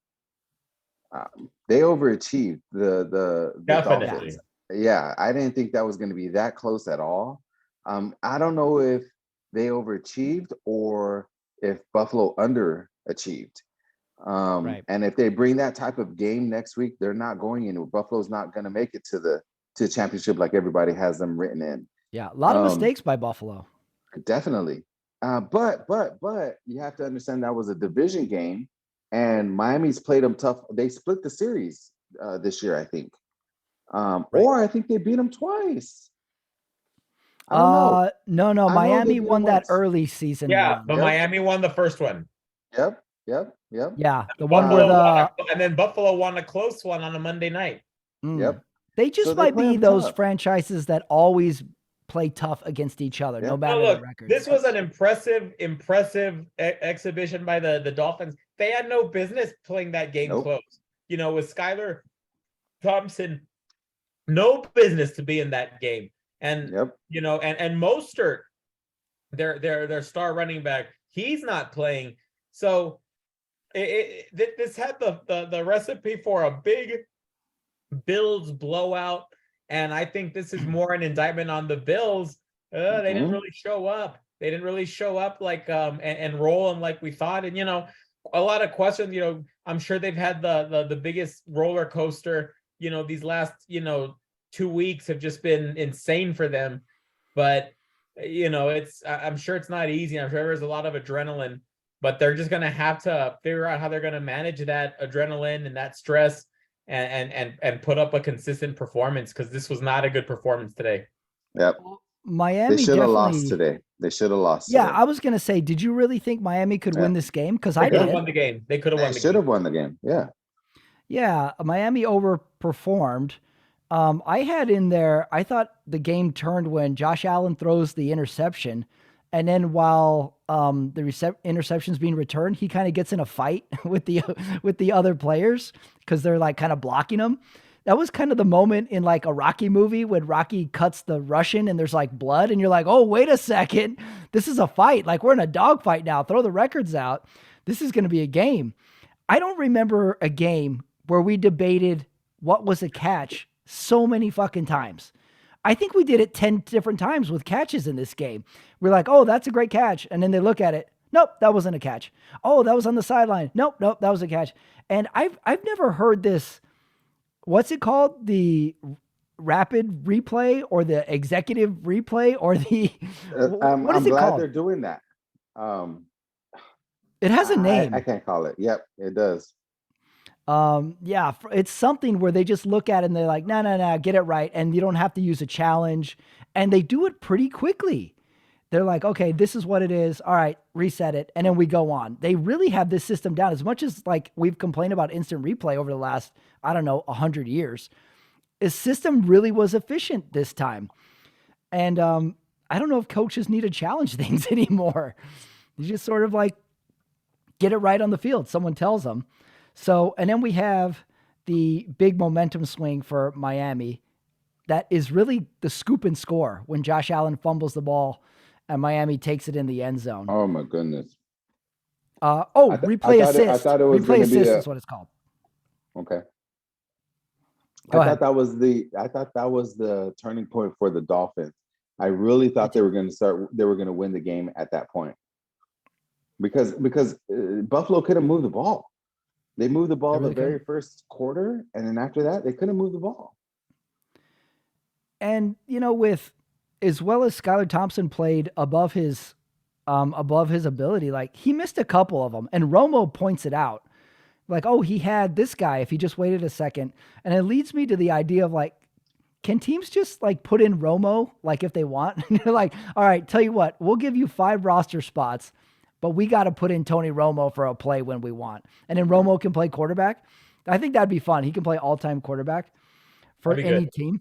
overachieved the Definitely. Dolphins. Yeah, I didn't think that was going to be that close at all. I don't know if they overachieved or if Buffalo underachieved. Right. And if they bring that type of game next week, they're not going anywhere. Buffalo's not going to make it to the championship like everybody has them written in. Yeah, a lot of mistakes by Buffalo. Definitely. But you have to understand that was a division game, and Miami's played them tough. They split the series this year, I think. Or I think they beat them twice. I don't know. No. I know they Miami beat won them that once. early season. Yeah, run. but Yep. Miami won the first one. Yep. Yeah, the one with And then Buffalo won a close one on a Monday night. Yep. They just So they might play be 'em those tough. franchises that always play tough against each other, no Yeah. matter Look, the record. this was an impressive exhibition by the Dolphins. They had no business playing that game Nope. close. With Skylar Thompson, no business to be in that game. And Yep. and Mostert, their star running back, he's not playing. So this had the recipe for a big Bills blowout. And I think this is more an indictment on the Bills. They didn't really show up. They didn't really show up like and roll them like we thought. And a lot of questions. I'm sure they've had the biggest roller coaster. These last 2 weeks have just been insane for them. But I'm sure it's not easy. I'm sure there's a lot of adrenaline. But they're just gonna have to figure out how they're gonna manage that adrenaline and that stress. And put up a consistent performance, because this was not a good performance today. Yep. Miami They should have definitely lost today. They should have lost. Yeah, today. I was gonna say, did you really think Miami could win this game? Because I They could have did. won the game. They could have won They the should game. have won the game. Yeah. Yeah, Miami overperformed. I had in there, I thought the game turned when Josh Allen throws the interception. And then while the interception's being returned, he kind of gets in a fight with the other players because they're like kind of blocking him. That was kind of the moment in like a Rocky movie when Rocky cuts the Russian and there's like blood and you're like, oh, wait a second. This is a fight. Like we're in a dog fight now. Throw the records out. This is going to be a game. I don't remember a game where we debated what was a catch so many fucking times. I think we did it 10 different times with catches in this game. We're like, oh, that's a great catch. And then they look at it. Nope, that wasn't a catch. Oh, that was on the sideline. Nope, that was a catch. And I've never heard this. What's it called? The rapid replay or the executive replay or the what is I'm it glad called? they're doing that. It has a name. I can't call it. Yep, it does. Yeah, it's something where they just look at it and they're like, no, get it right. And you don't have to use a challenge. And they do it pretty quickly. They're like, okay, this is what it is. All right, reset it. And then we go on. They really have this system down. As much as like we've complained about instant replay over the last, 100 years, the system really was efficient this time. And I don't know if coaches need to challenge things anymore. You just sort of like get it right on the field. Someone tells them. So, and then we have the big momentum swing for Miami. That is really the scoop and score when Josh Allen fumbles the ball and Miami takes it in the end zone. Oh my goodness. Replay assist. I thought it was Replay going to be assist is what it's called. Okay. Go I ahead. thought that was the turning point for the Dolphins. I really thought they were going to win the game at that point. Because Buffalo couldn't move the ball. They moved the ball the very first quarter, and then after that, they couldn't move the ball. And with as well as Skylar Thompson played above his ability, like he missed a couple of them, and Romo points it out Like, oh, he had this guy if he just waited a second. And it leads me to the idea of like, can teams just like put in Romo like if they want? And you're like, all right, tell you what, we'll give you 5 roster spots, but we got to put in Tony Romo for a play when we want. And then Romo can play quarterback. I think that'd be fun. He can play all-time quarterback for That'd be any good. team.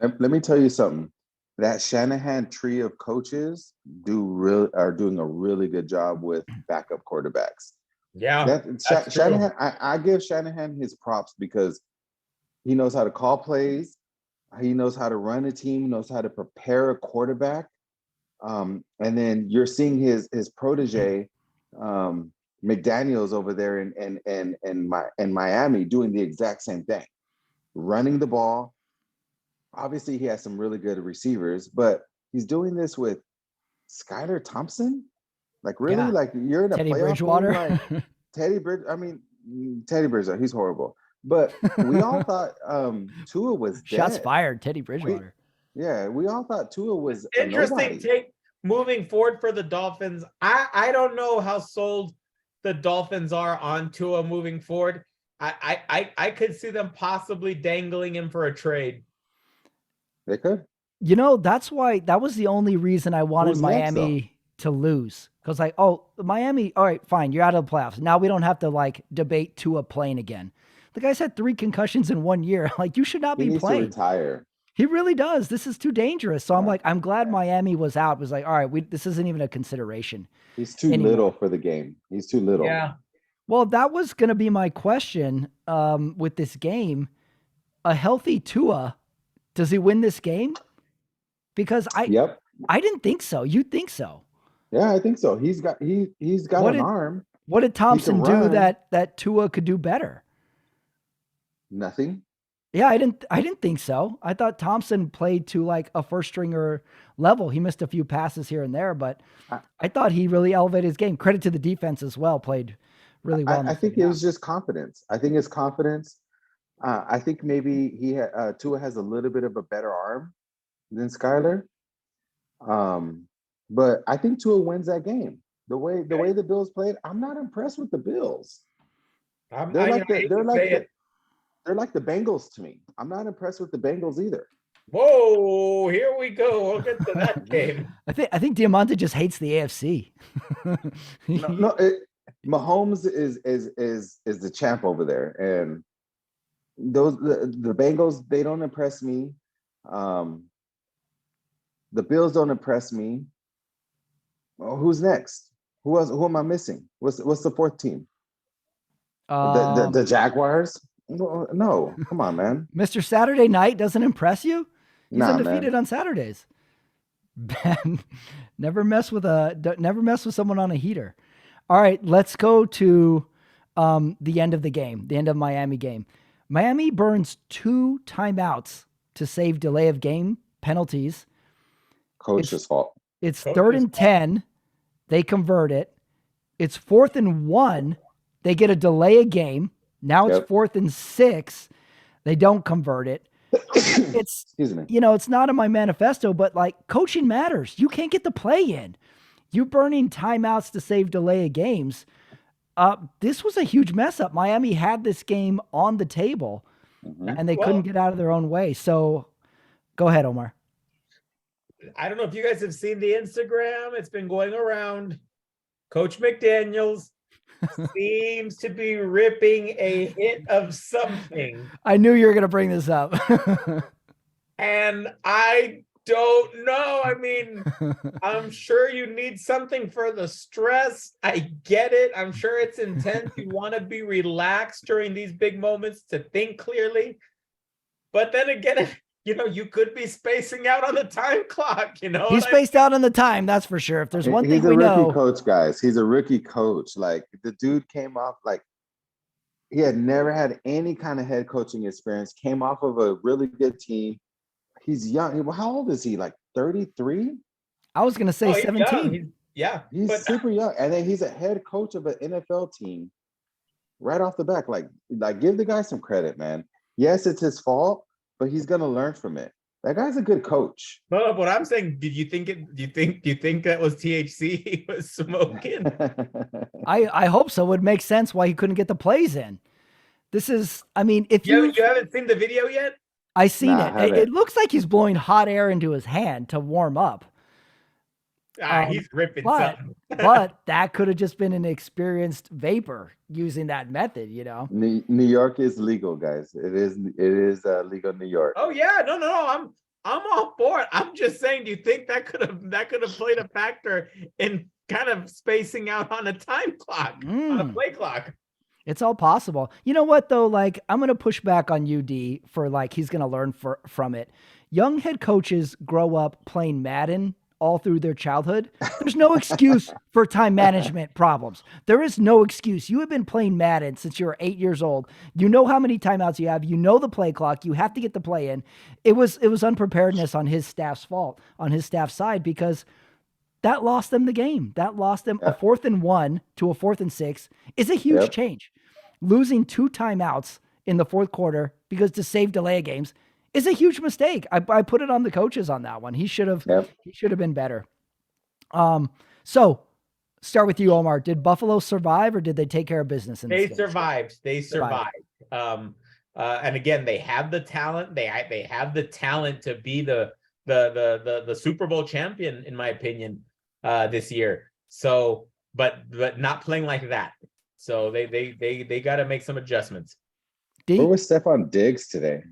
Let me tell you something. That Shanahan tree of coaches are doing a really good job with backup quarterbacks. Yeah, that's true. Shanahan, I give Shanahan his props because he knows how to call plays. He knows how to run a team, knows how to prepare a quarterback. And then you're seeing his protege, McDaniels over there in Miami doing the exact same thing, running the ball. Obviously, he has some really good receivers, but he's doing this with Skylar Thompson. Like, really? Yeah. Like, you're in a Teddy playoff Bridgewater. game, like Teddy Bridgewater, he's horrible. But we all thought Tua was dead. Shots fired, Teddy Bridgewater. We all thought Tua was Interesting nobody. take moving forward for the Dolphins. I don't know how sold the Dolphins are on Tua moving forward. I could see them possibly dangling him for a trade. They could. You know, that's why that was the only reason I wanted Who's next, Miami to lose. Because like, oh, Miami, all right, fine, you're out of the playoffs. Now we don't have to like debate Tua playing again. The guy's had 3 concussions in 1 year. Like, you should not He be needs to playing. retire. He really does. This is too dangerous. So I'm like, I'm glad Miami was out. It was like, all right, this isn't even a consideration. He's too little for the game. He's too little. Yeah. Well, that was going to be my question with this game. A healthy Tua, does he win this game? Because I didn't think so. You think so? Yeah, I think so. He's got an arm. What did Thompson do run. that Tua could do better? Nothing. Yeah, I didn't think so. I thought Thompson played to like a first stringer level. He missed a few passes here and there, but I thought he really elevated his game. Credit to the defense as well. Played really well. I think it was just confidence. I think it's confidence. I think maybe Tua has a little bit of a better arm than Skyler. But I think Tua wins that game. The way the Bills played, I'm not impressed with the Bills. They're like the Bengals to me. I'm not impressed with the Bengals either. Whoa, here we go. We'll get to that game. I think Diamante just hates the AFC. Mahomes is the champ over there, and the Bengals, they don't impress me. The Bills don't impress me. Well, who's next? Who am I missing? What's the 4th team? The Jaguars? No, come on, man. Mr. Saturday Night doesn't impress you? He's undefeated man. on Saturdays. Ben, never mess with someone on a heater. All right, let's go to the end of the game, the end of Miami game. Miami burns 2 timeouts to save delay of game penalties. Coach's fault. It's 3rd and 10. They convert it. It's 4th and 1. They get a delay of game. Now it's 4th and 6. They don't convert it. It's, excuse me. It's not in my manifesto, but like coaching matters. You can't get the play in. You burning timeouts to save delay of games. This was a huge mess up. Miami had this game on the table and they couldn't get out of their own way. So go ahead, Omar. I don't know if you guys have seen the Instagram. It's been going around. Coach McDaniels seems to be ripping a hit of something. I knew you were going to bring this up. And I don't know. I mean, I'm sure you need something for the stress. I get it. I'm sure it's intense. You want to be relaxed during these big moments to think clearly. But then again, you could be spacing out on the time clock, He's spaced out on the time, that's for sure. If there's one thing we know. He's a rookie coach, guys. He's a rookie coach. Like, the dude came off like he had never had any kind of head coaching experience, came off of a really good team. He's young. How old is he? Like 33? I was going to say 17. He's super young. And then he's a head coach of an NFL team right off the back. Like give the guy some credit, man. Yes, it's his fault, but he's going to learn from it. That guy's a good coach. No, what I'm saying, did you think it? Do you think that was THC he was smoking? I hope so. It would make sense why he couldn't get the plays in. This is, I mean, if You haven't seen the video yet? I seen Nah, I it. haven't. It looks like he's blowing hot air into his hand to warm up. He's ripping But something. but that could have just been an experienced vapor using that method, you know. New York is legal, guys. It is legal in New York. Oh yeah, no, I'm all for it. I'm just saying, do you think that could have played a factor in kind of spacing out on a time clock, on a play clock? It's all possible. You know what though? Like, I'm gonna push back on UD for like he's gonna learn from it. Young head coaches grow up playing Madden all through their childhood. There's no excuse for time management problems. There is no excuse. You have been playing Madden since you were 8 years old. You know how many timeouts you have. You know the play clock. You have to get the play in. It was unpreparedness on his staff's fault, on his staff's side, because that lost them the game. That lost them a 4th and 1 to a 4th and 6 is a huge change. Losing 2 timeouts in the fourth quarter because to save delay of games is a huge mistake. I put it on the coaches on that one. He should have been better. So start with you, Omar. Did Buffalo survive or did they take care of business in this game? They survived. And again, they have the talent. They have the talent to be the Super Bowl champion, in my opinion, this year. So, but not playing like that. So they got to make some adjustments. Where was Stephon Diggs today?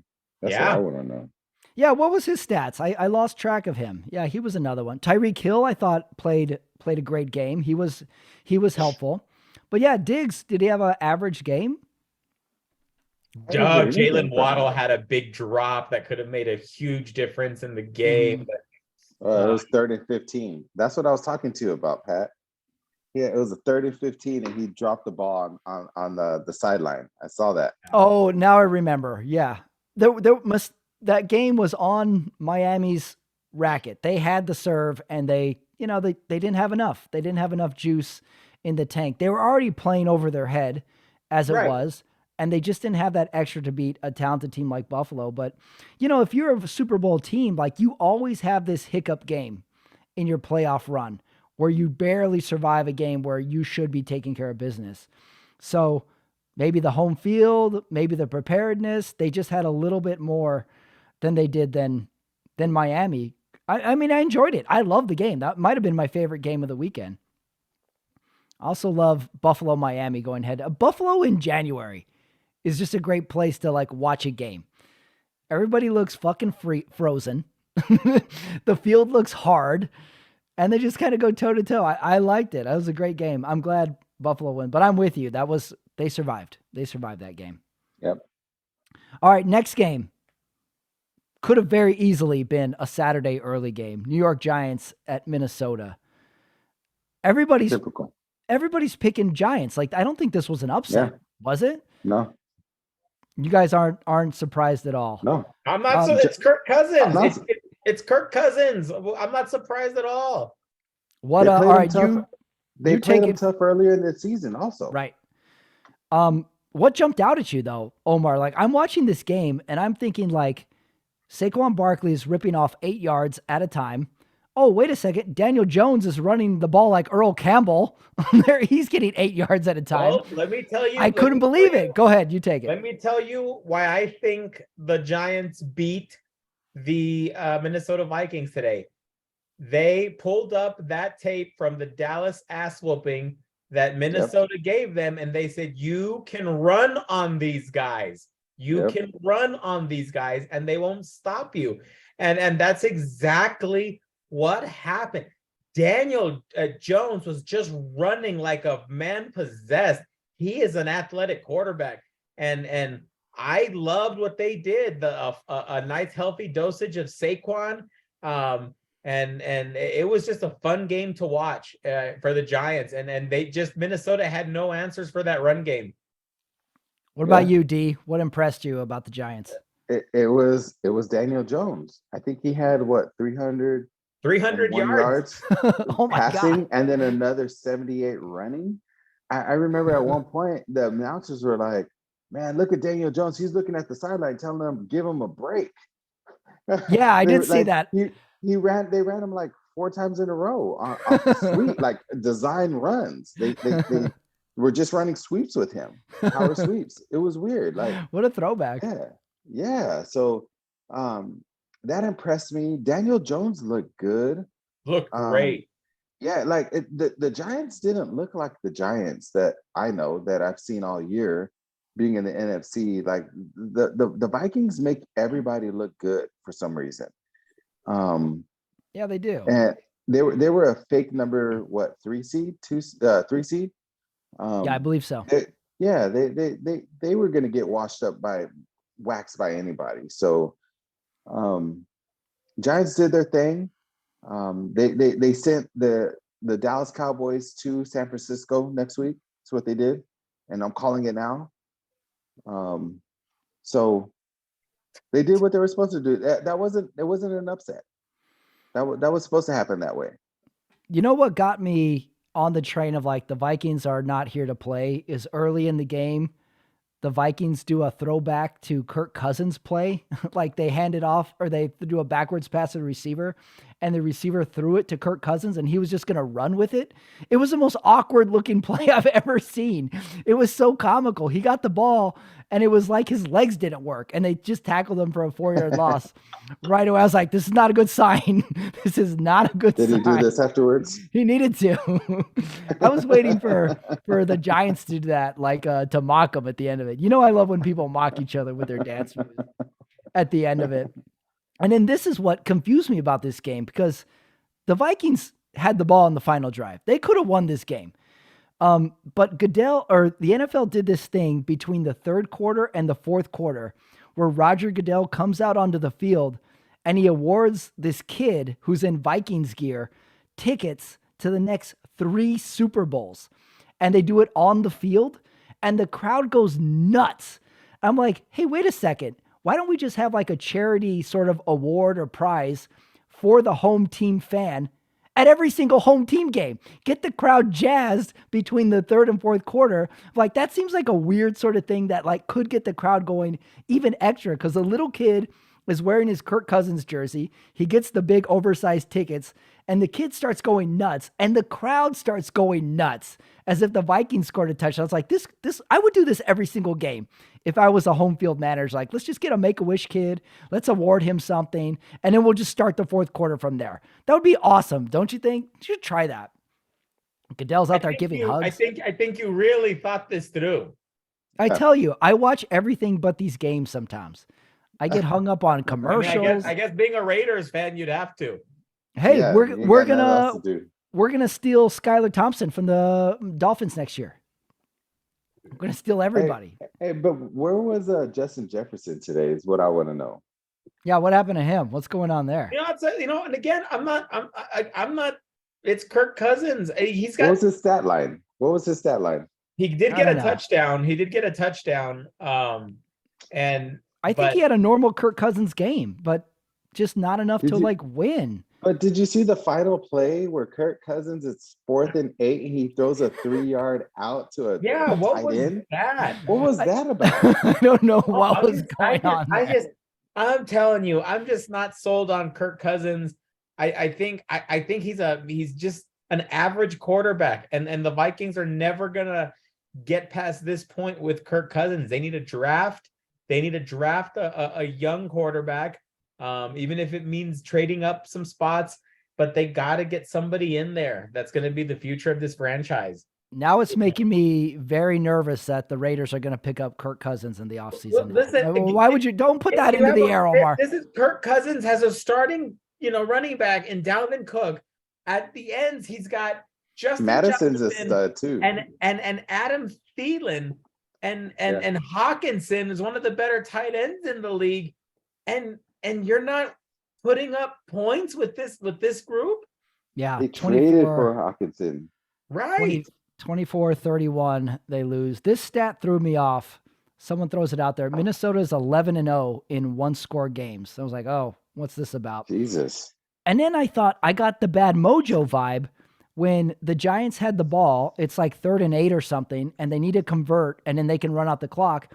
That's Yeah. what I want to know. Yeah, what was his stats? I lost track of him. Yeah, he was another one. Tyreek Hill, I thought played a great game. He was helpful. But yeah, Diggs, did he have an average game? Jalen Waddle had a big drop that could have made a huge difference in the game. It was 3rd and 15. That's what I was talking to you about, Pat. Yeah, it was a 3rd and 15, and he dropped the ball on the sideline. I saw that. Oh, now I remember. Yeah, that game was on Miami's racket. They had the serve, and they didn't have enough. They didn't have enough juice in the tank. They were already playing over their head as it was, and they just didn't have that extra to beat a talented team like Buffalo. But, if you're a Super Bowl team, like you always have this hiccup game in your playoff run where you barely survive a game where you should be taking care of business. So maybe the home field, maybe the preparedness, they just had a little bit more than they did than Miami. I mean, I enjoyed it. I love the game. That might have been my favorite game of the weekend. I also love Buffalo, Miami going head. Buffalo in January is just a great place to like watch a game. Everybody looks fucking frozen. The field looks hard, and they just kind of go toe to toe. I liked it. That was a great game. I'm glad Buffalo won, but I'm with you. They survived. They survived that game. Yep. All right, next game. Could have very easily been a Saturday early game. New York Giants at Minnesota. Everybody's picking Giants. Like, I don't think this was an upset. Was it? No. You guys aren't surprised at all. No. I'm not. It's Kirk Cousins. It's Kirk Cousins. I'm not surprised at all. What? All right, they played him tough earlier in the season, also. Right. What jumped out at you though, Omar? Like, I'm watching this game and I'm thinking like, Saquon Barkley is ripping off 8 yards at a time. Oh, wait a second. Daniel Jones is running the ball like Earl Campbell. He's getting 8 yards at a time. Well, let me tell you. I couldn't believe it. Go ahead. You take it. Let me tell you why I think the Giants beat the Minnesota Vikings today. They pulled up that tape from the Dallas ass whooping that Minnesota gave them, and they said, you can run on these guys. You can run on these guys, and they won't stop you. And that's exactly what happened. Daniel Jones was just running like a man possessed. He is an athletic quarterback, and I loved what they did. A nice healthy dosage of Saquon, and it was just a fun game to watch for the Giants. And they just Minnesota had no answers for that run game. What about you, D? What impressed you about the Giants? It was Daniel Jones. I think he had 300 yards oh my passing, God. and then another 78 running. I remember at one point the announcers were like, "Man, look at Daniel Jones. He's looking at the sideline, telling them give him a break." Yeah, I They did were see like that. they ran him like 4 times in a row off of sweep, like design runs. They were just running sweeps with him, power sweeps. It was weird. Like, What a throwback. yeah, yeah. So that impressed me. Daniel Jones looked good. Look Um, great. yeah, like the Giants didn't look like the Giants that I know that I've seen all year being in the NFC. Like the Vikings make everybody look good for some reason. Um, Yeah, they do. and they were a fake number, what, 3 seed, 3 seed. Yeah, I Um, believe so. yeah, they were gonna get washed up by waxed by anybody. So um Giants did their thing. They sent the Dallas Cowboys to San Francisco next week. That's what they did, and I'm calling it now. Um, so they did what they were supposed to do. That wasn't it wasn't an upset. That was supposed to happen that way. You know what got me on the train of like the Vikings are not here to play is early in the game, the Vikings do a throwback to Kirk Cousins play. Like they hand it off or they do a backwards pass to the receiver and the receiver threw it to Kirk Cousins and he was just going to run with it. It was the most awkward looking play I've ever seen. It was so comical. He got the ball and it was like his legs didn't work and they just tackled him for a 4-yard loss. Right away, I was like, this is not a good sign. This is not a good Did sign. he do this afterwards? He needed to. I was waiting for the Giants to do that, like to mock him at the end of it. You know, I love when people mock each other with their dance moves at the end of it. And then this is what confused me about this game because the Vikings had the ball in the final drive. They could have won this game. But Goodell or the NFL did this thing between the third quarter and the fourth quarter where Roger Goodell comes out onto the field and he awards this kid who's in Vikings gear tickets to the next 3 Super Bowls. And they do it on the field and the crowd goes nuts. I'm like, hey, wait a second. Why don't we just have like a charity sort of award or prize for the home team fan at every single home team game? Get the crowd jazzed between the third and fourth quarter. Like that seems like a weird sort of thing that like could get the crowd going even extra because the little kid is wearing his Kirk Cousins jersey. He gets the big oversized tickets and the kid starts going nuts and the crowd starts going nuts as if the Vikings scored a touchdown. I was like, this, I would do this every single game. If I was a home field manager, like, let's just get a Make-A-Wish kid. Let's award him something. And then we'll just start the fourth quarter from there. That would be awesome. Don't you think? You should try that. Goodell's out there giving hugs. I think you really thought this through. I tell you, I watch everything but these games sometimes. I get hung up on commercials. I guess being a Raiders fan, you'd have to. Hey, Yeah, we're you got nothing gonna else to do. we're gonna steal Skylar Thompson from the Dolphins next year. We're gonna steal everybody. Hey, but where was Justin Jefferson today? Is what I want to know. Yeah, what happened to him? What's going on there? And again, I'm not. It's Kirk Cousins. He's got. What was his stat line? He did I get don't a know. touchdown. He did get a touchdown. And I think he had a normal Kirk Cousins game, but just not enough to like win. But did you see the final play where Kirk Cousins, it's 4th and 8, and he throws a 3-yard out to a what tight was end? that? What was that about? I don't know what was going on. I'm telling you, I'm just not sold on Kirk Cousins. I think he's just an average quarterback, and the Vikings are never gonna get past this point with Kirk Cousins. They need to draft. They need to draft a young quarterback, even if it means trading up some spots. But they got to get somebody in there that's going to be the future of this franchise. Now it's making me very nervous that the Raiders are going to pick up Kirk Cousins in the offseason. Listen, why would you? Don't put that into the air, Omar. This is Kirk Cousins has a starting, running back in Dalvin Cook. At the ends, he's got Justin Madison's Jefferson a stud too, and Adam Thielen and Hawkinson is one of the better tight ends in the league, and you're not putting up points with this group. Yeah, they traded for Hawkinson, right? 24-31, they lose. This stat threw me off. Someone throws it out there. Minnesota is 11-0 in one-score games. So I was like, oh, what's this about? Jesus. And then I thought I got the bad mojo vibe when the Giants had the ball. It's like 3rd and 8 or something, and they need to convert, and then they can run out the clock.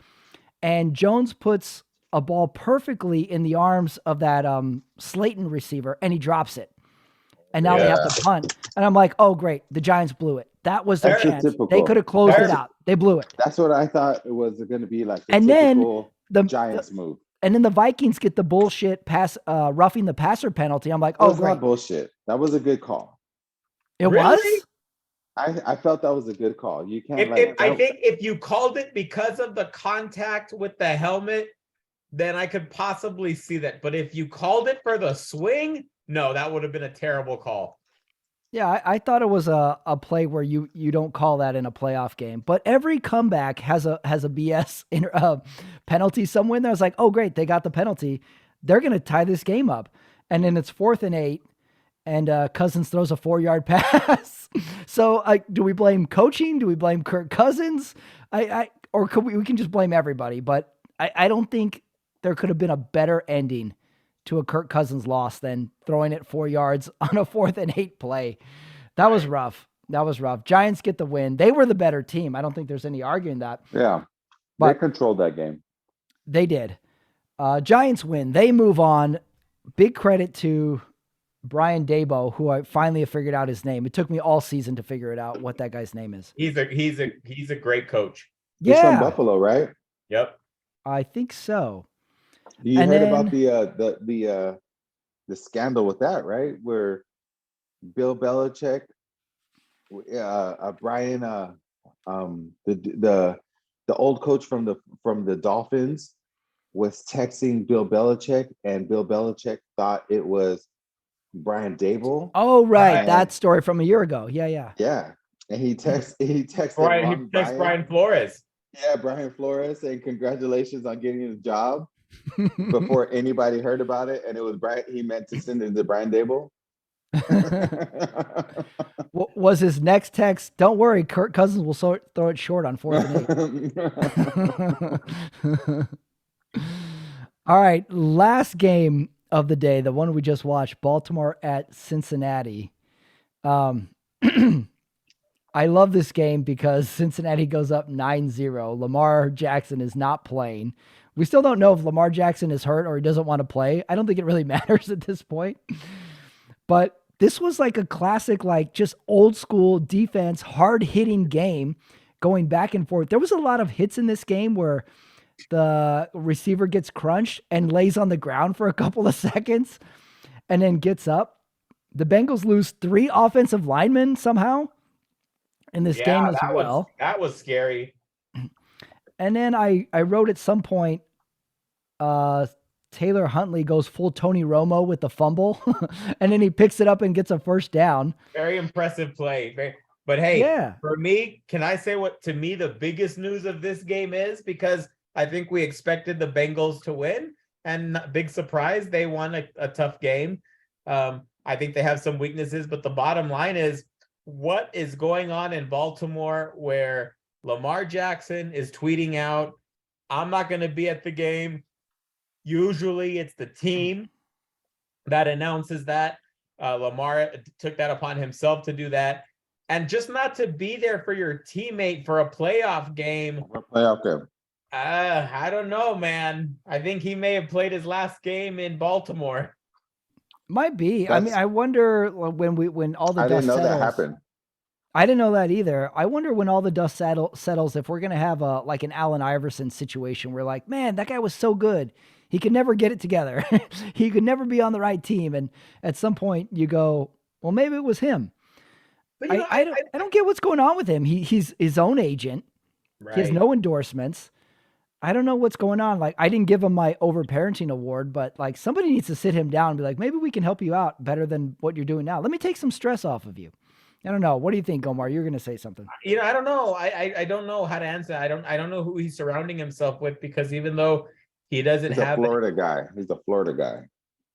And Jones puts a ball perfectly in the arms of that Slayton receiver, and he drops it. And now they have to punt. And I'm like, oh, great. The Giants blew it. That was their That's the chance. They typical. could have closed it That's- out. They blew it. That's what I thought it was going to be like the And then typical Giants move. And then the Vikings get the bullshit roughing the passer penalty. I'm like, That oh, was great. not bullshit. That was a good call. It Really? was? I felt that was a good call. You can't I think if you called it because of the contact with the helmet, then I could possibly see that. But if you called it for the swing, no, that would have been a terrible call. Yeah, I thought it was a play where you don't call that in a playoff game. But every comeback has a BS penalty somewhere in there. I was like, oh, great, they got the penalty. They're going to tie this game up. And then it's 4th and 8, and Cousins throws a 4-yard pass. So do we blame coaching? Do we blame Kirk Cousins? Or could we can just blame everybody. But I don't think there could have been a better ending to a Kirk Cousins loss than throwing it 4 yards on a 4th and 8 play. That was rough. That was rough. Giants get the win. They were the better team. I don't think there's any arguing that. Yeah. But they controlled that game. They did. Giants win. They move on. Big credit to Brian Dabo, who I finally have figured out his name. It took me all season to figure it out what that guy's name is. He's a great coach. He's from Yeah, Buffalo, right? Yep. I think so. You And heard then- about the scandal with that, right? Where Bill Belichick, Brian, the old coach from the Dolphins was texting Bill Belichick, and Bill Belichick thought it was Brian Dable. Oh, right. Brian. That story from a year ago. Yeah. Yeah, and he texted Brian Flores. Yeah, Brian Flores saying congratulations on getting the job before anybody heard about it, and it was Brian. He meant to send it to Brian Dable. Was his next text? Don't worry, Kirk Cousins will throw it short on 4th and 8. All right, last game of the day, the one we just watched, Baltimore at Cincinnati. I love this game because Cincinnati goes up 9-0. Lamar Jackson is not playing. We still don't know if Lamar Jackson is hurt or he doesn't want to play. I don't think it really matters at this point. But this was like a classic, like just old school defense, hard hitting game going back and forth. There was a lot of hits in this game where the receiver gets crunched and lays on the ground for a couple of seconds and then gets up. The Bengals lose 3 offensive linemen somehow in this game as well. That was scary. And then I wrote at some point, Taylor Huntley goes full Tony Romo with the fumble, and then he picks it up and gets a first down. Very impressive play. But hey, Yeah. For me, can I say what to me the biggest news of this game is? Because I think we expected the Bengals to win, and big surprise, they won a tough game. I think they have some weaknesses, but the bottom line is what is going on in Baltimore where Lamar Jackson is tweeting out, I'm not going to be at the game. Usually it's the team that announces that. Lamar took that upon himself to do that. And just not to be there for your teammate for a playoff game. I don't know, man. I think he may have played his last game in Baltimore. Might be. I mean, I wonder when all the I dust didn't know settles. that happened. I didn't know that either. I wonder when all the dust settles if we're going to have like an Allen Iverson situation where like, man, that guy was so good. He could never get it together. He could never be on the right team. And at some point you go, well, maybe it was him. But, you know, I don't get what's going on with him. He's his own agent. right. He has no endorsements. I don't know what's going on. Like, I didn't give him my overparenting award, but like somebody needs to sit him down and be like, maybe we can help you out better than what you're doing now. Let me take some stress off of you. I don't know. What do you think, Omar? You're going to say something. You know, I don't know. I don't know how to answer. I don't know who he's surrounding himself with, because even though he doesn't He's a have Florida guy. He's a Florida guy.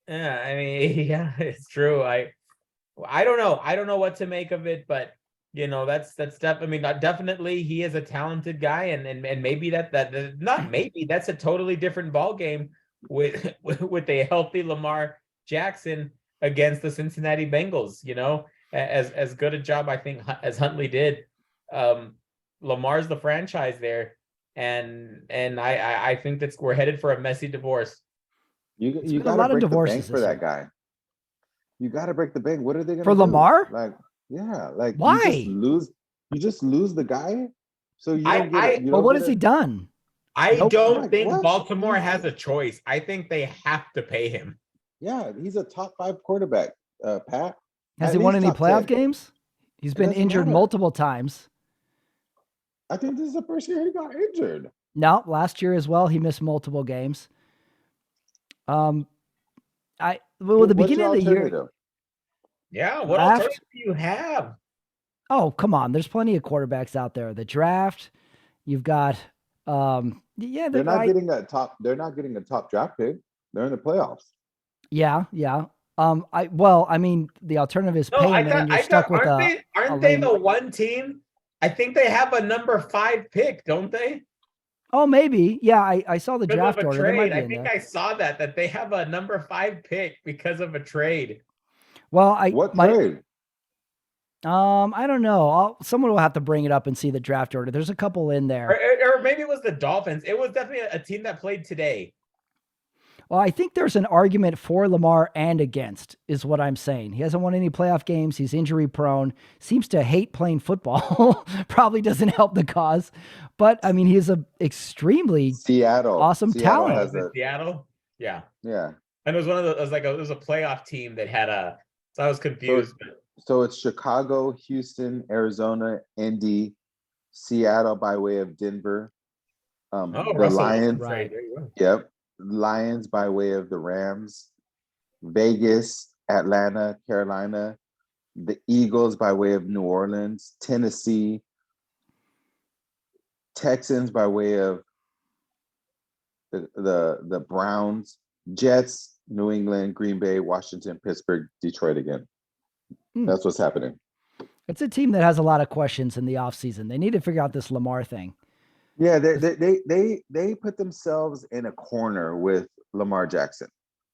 Yeah, I mean, yeah, it's true. I don't know. I don't know what to make of it, but you know, that's I mean, definitely he is a talented guy, and maybe that not maybe that's a totally different ball game with a healthy Lamar Jackson against the Cincinnati Bengals. You know, as good a job I think as Huntley did. Lamar's the franchise there. and I think that we're headed for a messy divorce. You been a got lot to of break the bank divorces for this that year. guy. You got to break the bank. What are they going to For do? Lamar? Like, yeah, like Why? you just lose the guy. So you I- don't get it. You Well, don't what get has he it. done? I Nope. don't Like, think what? Baltimore has a choice. I think they have to pay him. Yeah, he's a top 5 quarterback, Pat. Has At he won least any top playoff 10. games? He's It been doesn't injured matter. multiple times. I think this is the first year he got injured. No, last year as well, he missed multiple games. The What's beginning your of the year, alternative? Yeah, what Draft? alternative do you have? oh, come on. There's plenty of quarterbacks out there. The draft, you've got, yeah, They're not getting a top. They're not getting a top draft pick. They're in the playoffs. yeah. I mean, the alternative is No, pay him, and then you're stuck with aren't they the one team? I think they have a number 5 pick, don't they? Oh, maybe. Yeah, I saw the Because draft of a order. They might trade. be I in think there. I saw that they have a number 5 pick because of a trade. Well, What trade? I don't know. Someone will have to bring it up and see the draft order. There's a couple in there. Or maybe it was the Dolphins. It was definitely a team that played today. Well, I think there's an argument for Lamar and against, is what I'm saying. He hasn't won any playoff games. He's injury prone, seems to hate playing football. Probably doesn't help the cause. But I mean, he's a extremely Seattle. awesome Seattle talent. has Was it Seattle? Yeah. Yeah. And it was one of the, it was a playoff team that had so I was confused. So it's Chicago, Houston, Arizona, Indy, Seattle by way of Denver. The Russell Lions. Right. There you go. Yep. Lions by way of the Rams. Vegas, Atlanta, Carolina. The Eagles by way of New Orleans, Tennessee. Texans by way of the Browns, Jets, New England, Green Bay, Washington, Pittsburgh, Detroit again. That's what's happening. It's a team that has a lot of questions in the offseason. They need to figure out this Lamar thing. Yeah, they put themselves in a corner with Lamar Jackson.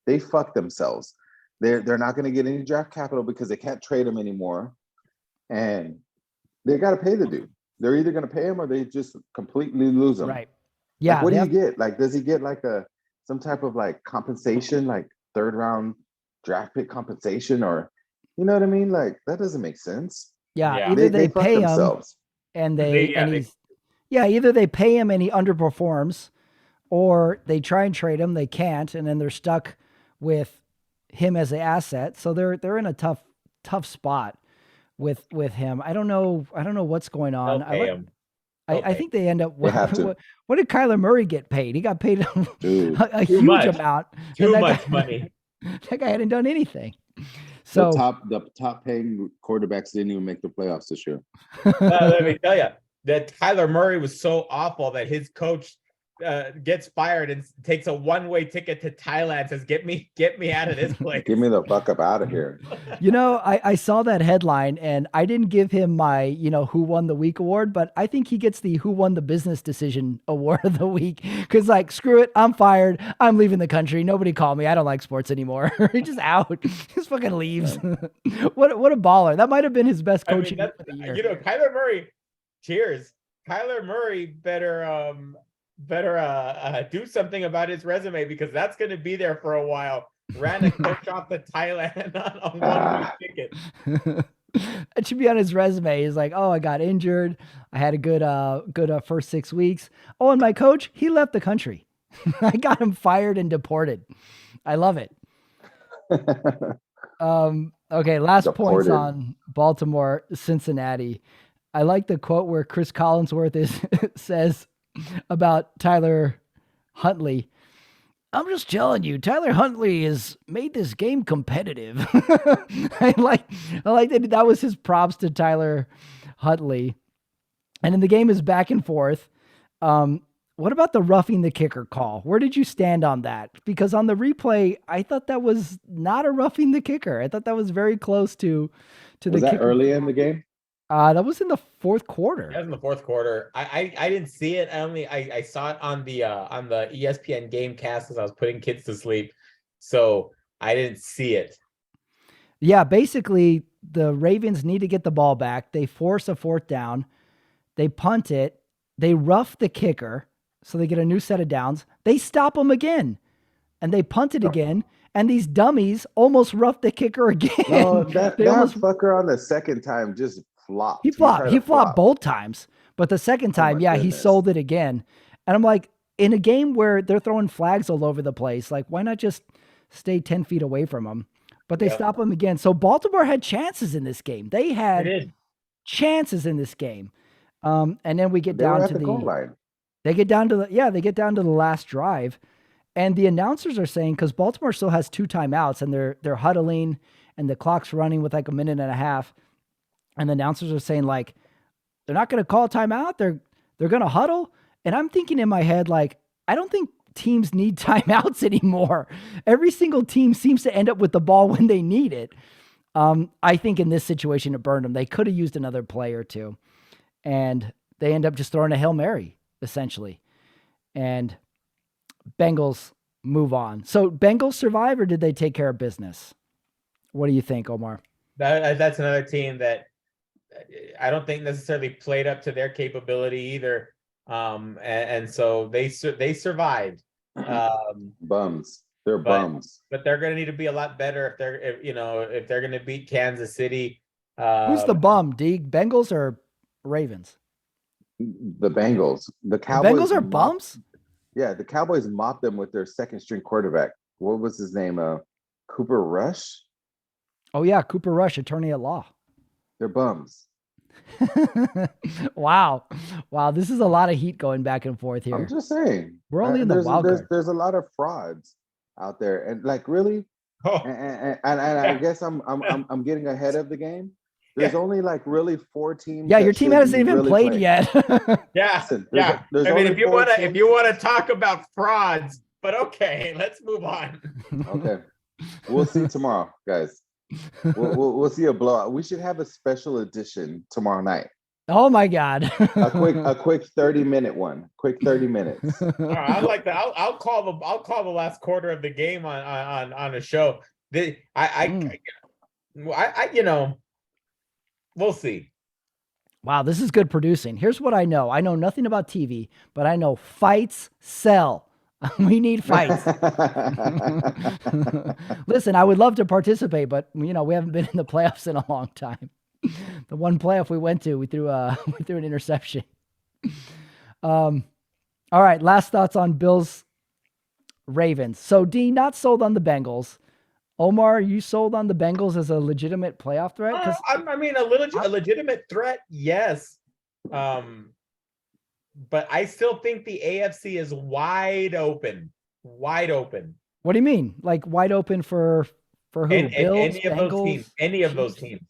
They fucked themselves. They're not going to get any draft capital because they can't trade him anymore, and they got to pay the dude. They're either going to pay him or they just completely lose him. Right. Yeah. Like, what do you get? Like, does he get like some type of like compensation, like 3rd round draft pick compensation, or you know what I mean? Like, that doesn't make sense. Yeah. Either they fuck pay him themselves. and either they pay him and he underperforms, or they try and trade him, they can't, and then they're stuck with him as an asset. So they're in a tough spot with him. I don't know what's going on. They'll pay him. I think they end up. They have to. What did Kyler Murray get paid? He got paid a huge much. amount. Too much money. That guy hadn't done anything. So the top paying quarterbacks didn't even make the playoffs this year. Let me tell you that Kyler Murray was so awful that his coach gets fired and takes a one-way ticket to Thailand. Says, "Get me out of this place. Get me the fuck up out of here." You know, I saw that headline and I didn't give him my, who won the week award, but I think he gets the who won the business decision award of the week. Cause like, screw it. I'm fired. I'm leaving the country. Nobody call me. I don't like sports anymore. He's just out. Just fucking leaves. What a baller. That might've been his best coaching of the year. Kyler Murray, cheers. Kyler Murray better do something about his resume because that's going to be there for a while. Ran a coach off to Thailand on a one-way ticket. It should be on his resume. He's like, oh, I got injured. I had a good first 6 weeks. Oh, and my coach, he left the country. I got him fired and deported. I love it. Okay, last points on Baltimore, Cincinnati. I like the quote where Chris Collinsworth says about Tyler Huntley. I'm just telling you, Tyler Huntley has made this game competitive. I like that was his props to Tyler Huntley. And then the game is back and forth. What about the roughing the kicker call? Where did you stand on that? Because on the replay, I thought that was not a roughing the kicker. I thought that was very close to the kicker. Was that early in the game? That was in the fourth quarter. That was in the fourth quarter. I didn't see it. I saw it on the ESPN Gamecast because I was putting kids to sleep, so I didn't see it. Yeah, basically the Ravens need to get the ball back. They force a 4th down. They punt it. They rough the kicker. So they get a new set of downs. They stop them again, and they punt it again. And these dummies almost roughed the kicker again. No, that They almost fucker on the second time just flopped. he flopped. tried He to flopped flop. both times, but the second Oh time, my yeah, he goodness. sold it again. And I'm like, in a game where they're throwing flags all over the place, like why not just stay 10 feet away from them? But they Yep. stop them again. So Baltimore had chances in this game. They They had did. chances in this game. And then we get They were down at to the goal the line. they get down to the last drive. And the announcers are saying, because Baltimore still has 2 timeouts and they're huddling and the clock's running with like a minute and a half. And the announcers are saying, like, they're not going to call a timeout. They're going to huddle. And I'm thinking in my head, like, I don't think teams need timeouts anymore. Every single team seems to end up with the ball when they need it. I think in this situation, it burned them. They could have used another play or two. And they end up just throwing a Hail Mary, essentially. And Bengals move on. So Bengals survive, or did they take care of business? What do you think, Omar? That's another team that I don't think necessarily played up to their capability either. And so they survived. Bums. They're bums. But they're going to need to be a lot better if they're going to beat Kansas City. Who's the bum, Deeg? Bengals or Ravens? The Bengals. The The Cowboys. Bengals are bums? Yeah, the Cowboys mopped them with their second string quarterback. What was his name? Cooper Rush? Oh, yeah, Cooper Rush, attorney at law. They're bums. Wow. This is a lot of heat going back and forth here. I'm just saying. We're only in the wild card. There's a lot of frauds out there. And like really, Oh, and I guess I'm getting ahead of the game. There's only like really 4 teams. Yeah, that your team should hasn't be even really played playing. yet. yeah. Listen, Yeah. there's I mean, only if you 4 want teams. to talk about frauds, but okay, let's move on. Okay, we'll see tomorrow, guys. We'll see a blowout. We should have a special edition tomorrow night. Oh my God. A quick 30-minute one. Quick 30 minutes. All right, I like that. I'll call the last quarter of the game on a show. We'll see. Wow, this is good producing. Here's what I know. I know nothing about TV, but I know fights sell. We need fights. Listen, I would love to participate, but we haven't been in the playoffs in a long time. The one playoff we went to, we threw an interception. All right, last thoughts on Bills Ravens. So D, not sold on the Bengals. Omar, are you sold on the Bengals as a legitimate playoff threat? I mean, a legitimate threat, yes. But I still think the AFC is wide open. Wide open. What do you mean? Like wide open for who? Bills, Bengals? Any of those teams.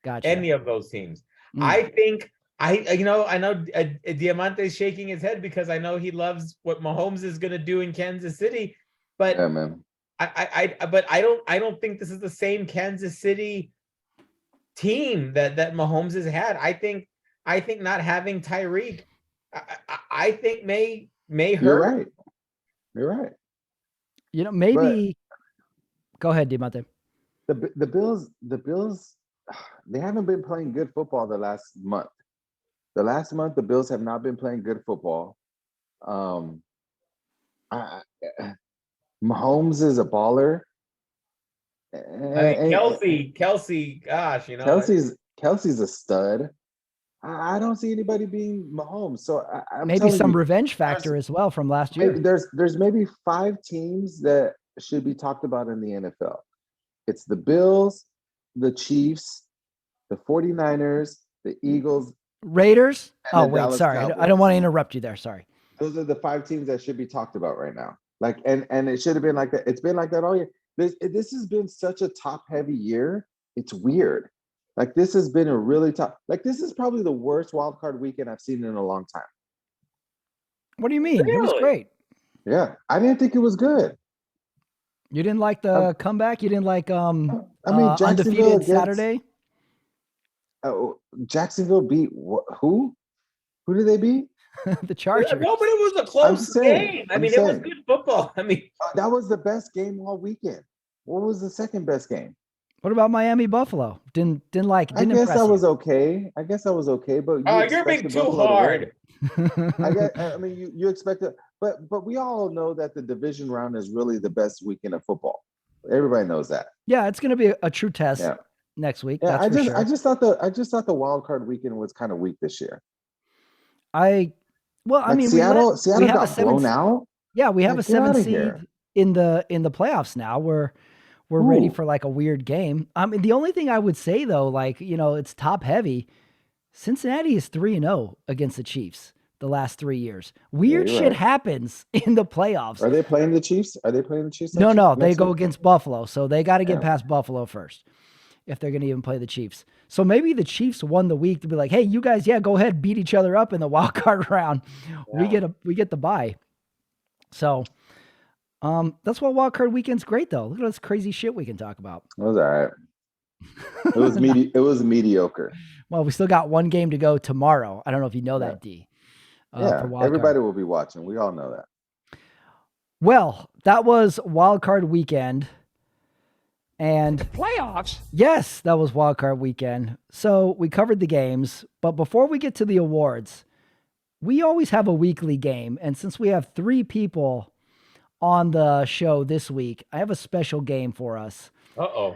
Gotcha. Any of those teams. I think I know Diamante's shaking his head because I know he loves what Mahomes is going to do in Kansas City, but Yeah, man. I don't think this is the same Kansas City team that Mahomes has had. I think not having Tyreek, I think may hurt. You're right. Maybe. Go ahead, Diamante. The Bills, they haven't been playing good football the last month. The last month, the Bills have not been playing good football. Mahomes is a baller. I mean, Kelsey, gosh, Kelsey's a stud. I don't see anybody being Mahomes. So I'm maybe telling some you, revenge factor as well from last year. there's maybe 5 teams that should be talked about in the NFL. It's the Bills, the Chiefs, the 49ers, the Eagles, Raiders. and Oh, the wait, Dallas sorry. I Cowboys. don't want to interrupt you there. Sorry. Those are the 5 teams that should be talked about right now. Like, and it should have been like that. It's been like that all year. This has been such a top-heavy year. It's weird. Like, this has been a really tough. Like, this is probably the worst wild card weekend I've seen in a long time. What do you mean? It was Really? great. Yeah, I didn't think it was good. You didn't like the comeback? You didn't like Jacksonville undefeated against- Saturday? Jacksonville beat who? Who did they beat? The Chargers. No, but it was a close game. I mean, it was saying. good football. I mean, That was the best game all weekend. What was the second best game? What about Miami Buffalo? Didn't I guess impress I you. was okay. I guess I was okay, but you Oh, you're being expected too Buffalo to win. hard. I mean, you expect it, but we all know that the division round is really the best weekend of football. Everybody knows that. Yeah, it's going to be a true test Yeah, next week. yeah. That's for sure. I just thought the wild card weekend was kind of weak this year. Well, I Like mean, Seattle, we Seattle have a got blown out. we have a Like, get seven out of seed here. in the playoffs now. We're ready Ooh. for like a weird game. I mean, the only thing I would say though, like, it's top heavy. Cincinnati is 3-0 against the Chiefs the last 3 years. Weird you're shit right. happens in the playoffs. Are they playing the Chiefs? Are they playing the Chiefs? No, they next go week? against Buffalo, so they got to get Yeah. past Buffalo first if they're going to even play the Chiefs. So maybe the Chiefs won the week to be like, hey, you guys, yeah, go ahead, beat each other up in the wild card round. Yeah. We get the bye. So that's why wild card weekend's great though. Look at all this crazy shit we can talk about. It was all right. It was it was mediocre. Well, we still got one game to go tomorrow. I don't know if you know Yeah. that, D. Yeah, For wild everybody card. will be watching. We all know that. Well, that was wild card weekend. And Playoffs? yes, that was wild card weekend. So we covered the games, but before we get to the awards, we always have a weekly game. And since we have 3 people on the show this week, I have a special game for us. Uh-oh.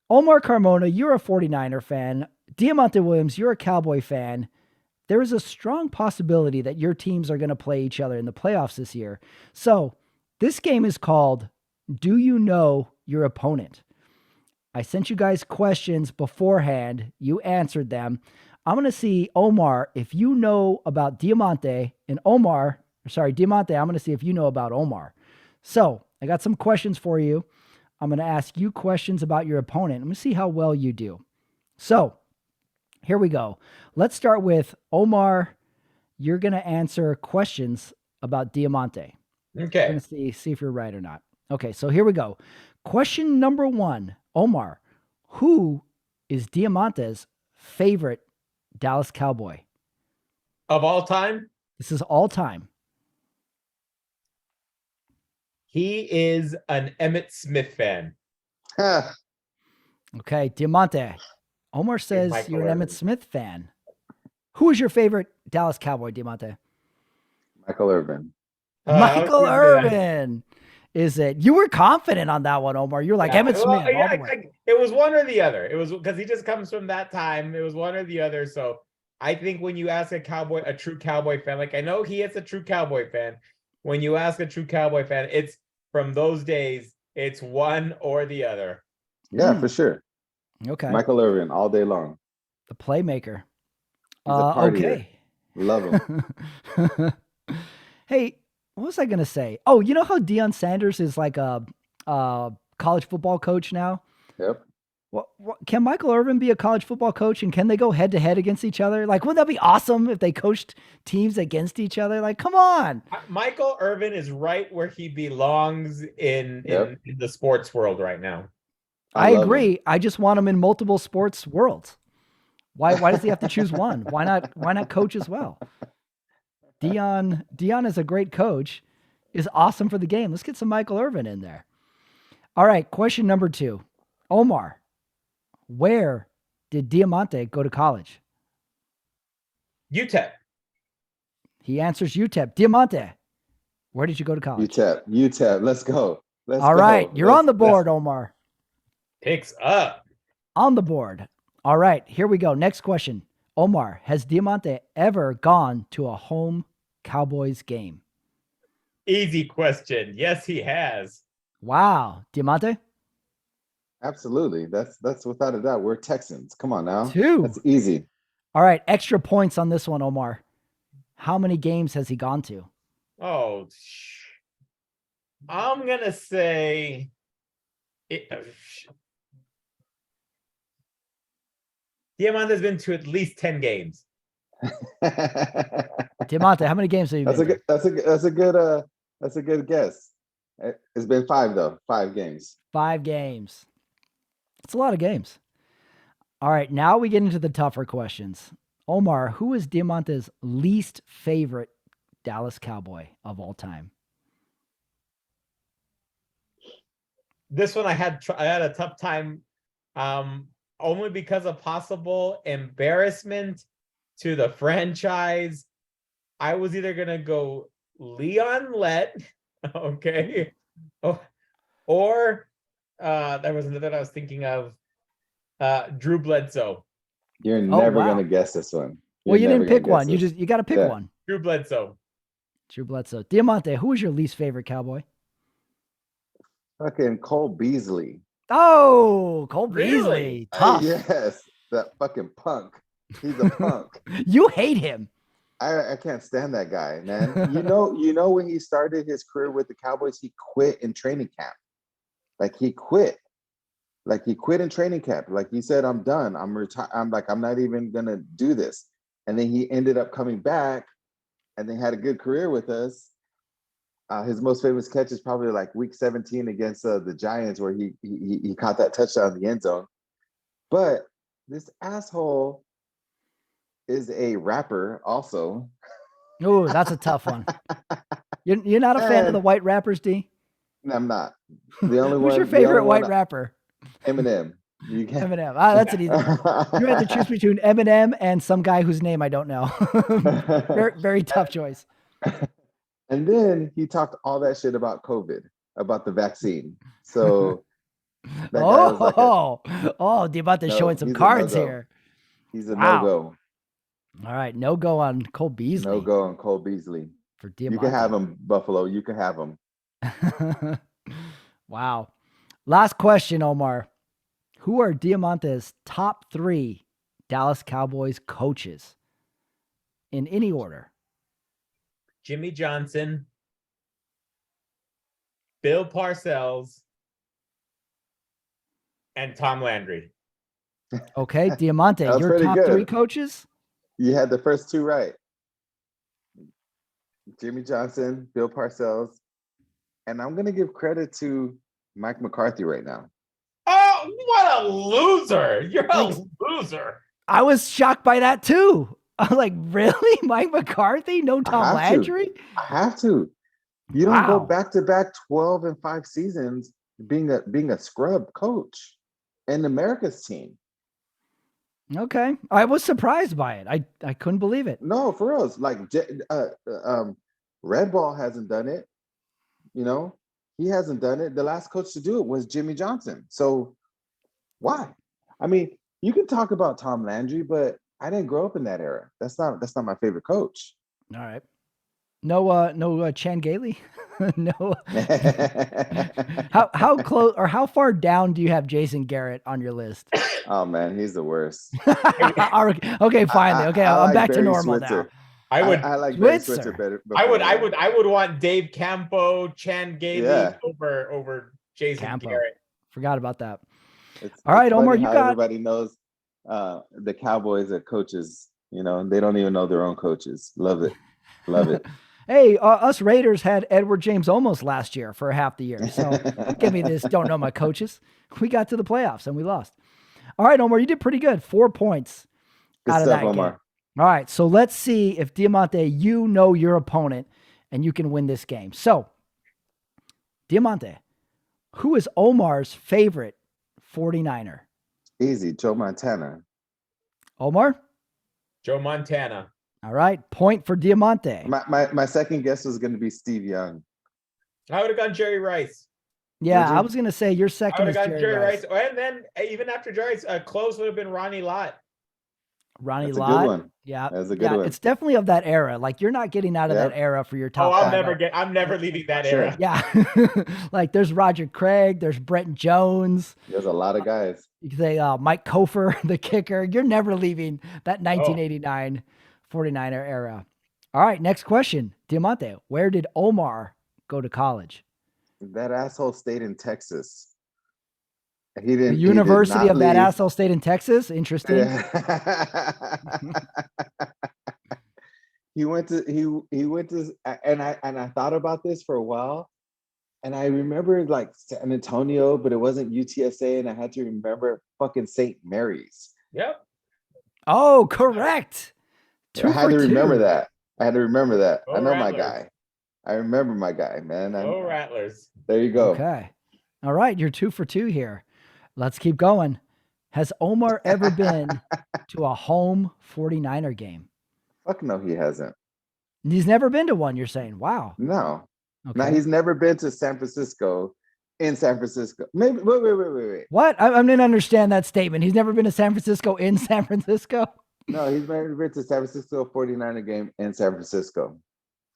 Omar Carmona, you're a 49er fan. Diamante Williams, you're a Cowboy fan. There is a strong possibility that your teams are going to play each other in the playoffs this year. So this game is called Do You Know Your Opponent? I sent you guys questions beforehand. You answered them. I'm going to see, Omar, if you know about Diamante, and Diamante, I'm going to see if you know about Omar. So I got some questions for you. I'm going to ask you questions about your opponent. I'm going to see how well you do. So here we go. Let's start with Omar. You're going to answer questions about Diamante. Okay. I'm going to see if you're right or not. Okay, so here we go. Question number 1, Omar. Who is Diamante's favorite Dallas Cowboy? Of all time, This is all time. he is an Emmitt Smith fan. Okay, Diamante. Omar says Michael you're an Irvin. Emmitt Smith fan. Who is your favorite Dallas Cowboy, Diamante? Michael Irvin. Michael I was gonna do that. Irvin. Is it? You were confident on that one, Omar. You're like Yeah, Emmitt well, Smith yeah, all the way. it was one or the other. It was because he just comes from that time. It was one or the other. So I think when you ask a true Cowboy fan, like I know he is a true Cowboy fan. When you ask a true Cowboy fan, it's from those days. It's one or the other. Yeah, for sure. Okay. Michael Irvin all day long. The playmaker. He's a partier. Okay. Love him. Hey, what was I going to say? Oh, you know how Deion Sanders is like a college football coach now? Yep. What, can Michael Irvin be a college football coach, and can they go head to head against each other? Like, wouldn't that be awesome if they coached teams against each other? Like, come on. Michael Irvin is right where he belongs in the sports world right now. I love agree. him. I just want him in multiple sports worlds. Why does he have to choose one? Why not coach as well? Deion is a great coach, is awesome for the game. Let's get some Michael Irvin in there. All right, question number 2. Omar, where did Diamante go to college? UTEP. He answers UTEP. Diamante, where did you go to college? UTEP. Let's go. All right, you're on the board, Omar. Picks up. On the board. All right, here we go. Next question. Omar, has Diamante ever gone to a home Cowboys game? Easy question. Yes, he has. Wow. Diamante? Absolutely. That's without a doubt. We're Texans. Come on now. 2. That's easy. All right, extra points on this one, Omar. How many games has he gone to? Oh, I'm gonna say Diamante's been to at least 10 games. Diamante, how many games have you been to? That's a good guess. It's been 5 though. 5 games. 5 games. It's a lot of games. All right, now we get into the tougher questions. Omar, who is Diamante's least favorite Dallas Cowboy of all time? This one I had a tough time only because of possible embarrassment to the franchise. I was either gonna go Leon Lett, okay, or there was another I was thinking of, Drew Bledsoe. You're Oh, never wow. gonna guess this one. Well, you You're didn't never pick gonna one. guess this. You got to pick Yeah. one. Drew Bledsoe. Drew Bledsoe. Diamante, who was your least favorite Cowboy? Fucking Cole Beasley. Oh, Cole Really? Beasley. Tough. Yes, that fucking punk. He's a punk. You hate him. I can't stand that guy, man. You know when he started his career with the Cowboys, he quit in training camp. Like he quit. Like he quit in training camp. Like he said, I'm done. I'm retired. I'm not even gonna do this. And then he ended up coming back and they had a good career with us. His most famous catch is probably like week 17 against the Giants, where he caught that touchdown in the end zone. But this asshole is a rapper also. Oh, that's a tough one. You're not a fan of the white rappers, D? No, I'm not. The only Who's one. your favorite white rapper? Eminem. You can Eminem. That's an easy one. You have to choose between Eminem and some guy whose name I don't know. Very, very tough choice. And then he talked all that shit about COVID, about the vaccine. So that guy was like Diamante's no, showing some he's a cards no-go. here. He's a Wow. no-go. All right, no go on Cole Beasley. No go on Cole Beasley. For Diamante. You can have him, Buffalo. You can have him. Wow. Last question, Omar. Who are Diamante's top 3 Dallas Cowboys coaches in any order? Jimmy Johnson, Bill Parcells, and Tom Landry. Okay, Diamante, That was your pretty top good. 3 coaches? You had the first 2 right. Jimmy Johnson, Bill Parcells, and I'm gonna give credit to Mike McCarthy right now. Oh, what a loser! You're a loser. I was shocked by that too. I'm like, really? Mike McCarthy? No Tom Landry? I have to. You don't Wow. go back to back 12 and 5 seasons being a scrub coach in America's team. Okay. I was surprised by it. I couldn't believe it. No, for real. Like Red Ball hasn't done it. You know, he hasn't done it. The last coach to do it was Jimmy Johnson. So why? I mean, you can talk about Tom Landry, but I didn't grow up in that era. That's not my favorite coach. All right. No Chan Gailey? No. How close or how far down do you have Jason Garrett on your list? Oh man, he's the worst. Okay, finally. Okay, I'm like back to Barry normal Switzer. now. I like Barry Switzer. Switzer better. I would want Dave Campo, Chan Gailey over Jason Campo. Garrett. Forgot about that. It's All right, funny Omar, how you got everybody knows the Cowboys are coaches. You know, they don't even know their own coaches. Love it. Love it. Hey, us Raiders had Edward James almost last year for half the year. So don't give me this, don't know my coaches. We got to the playoffs and we lost. All right, Omar, you did pretty good. 4 points Good out of stuff, that Omar. game. All right, so let's see if Diamante, you know your opponent and you can win this game. So, Diamante, who is Omar's favorite 49er? Easy, Joe Montana. Omar? Joe Montana. All right, point for Diamante. My second guess was going to be Steve Young. I would have gone Jerry Rice. Yeah, Would you? I was going to say your I second would is have gone Jerry Rice. And then even after Jerry Rice, close would have been Ronnie Lott. Ronnie That's a Lott. good one. Yeah, That's a good one. It's definitely of that era. Like you're not getting out of that era for your top. I'm never leaving that Sure. era. Yeah, like there's Roger Craig, there's Brett Jones. There's a lot of guys. You can say Mike Kofer, the kicker. You're never leaving that 1989 49er era. All right, next question, Diamante. Where did Omar go to college? That asshole stayed in Texas. He didn't. The University of that leave. asshole state in Texas. Interesting. Yeah. he went to and I thought about this for a while, and I remembered like San Antonio, but it wasn't UTSA, and I had to remember fucking St. Mary's. Yep. Oh, correct. I had to remember that. I Go know my Rattlers. guy. I remember my guy, man. Go Rattlers. There you go. Okay. All right, you're 2 for 2 here. Let's keep going. Has Omar ever been to a home 49er game? Fuck no, he hasn't. He's never been to one, you're saying. Wow. No. Okay. Now he's never been to San Francisco in San Francisco. Maybe wait. What? I didn't understand that statement. He's never been to San Francisco in San Francisco? No, he's never been to San Francisco 49er game in San Francisco.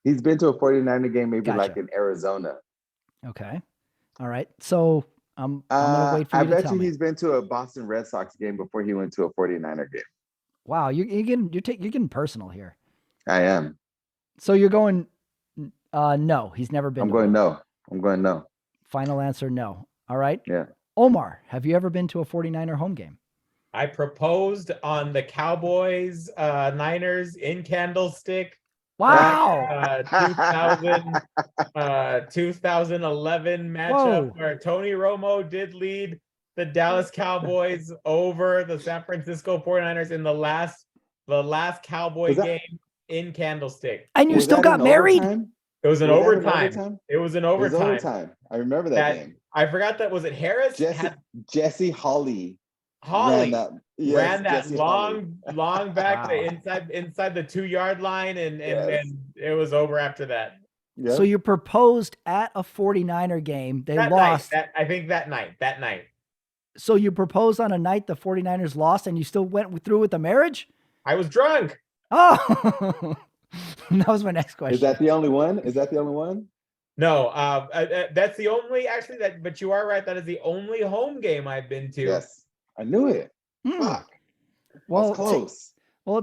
He's been to a 49er game maybe like in Arizona. Okay. All right. So I'm gonna wait for you to tell me. I bet you he's been to a Boston Red Sox game before he went to a 49er game. Wow, you're getting personal here. I am. So you're going no, he's never been. I'm going no. Final answer, no. All right. Yeah. Omar, have you ever been to a 49er home game? I proposed on the Cowboys Niners in Candlestick. Wow. 2011 matchup where Tony Romo did lead the Dallas Cowboys over the San Francisco 49ers in the last Cowboy game in Candlestick. And you still got married? It was an overtime. It was an overtime. I remember that game. I forgot that. Was it Harris? Jesse Holly ran yes, that long back inside the 2-yard line, and it was over after that. Yep. So you proposed at a 49er game. They lost. I think that night. So you proposed on a night the 49ers lost, and you still went through with the marriage? I was drunk. Oh, that was my next question. Is that the only one? No, that's the only but you are right. That is the only home game I've been to. Yes, I knew it. Fuck. Well, close.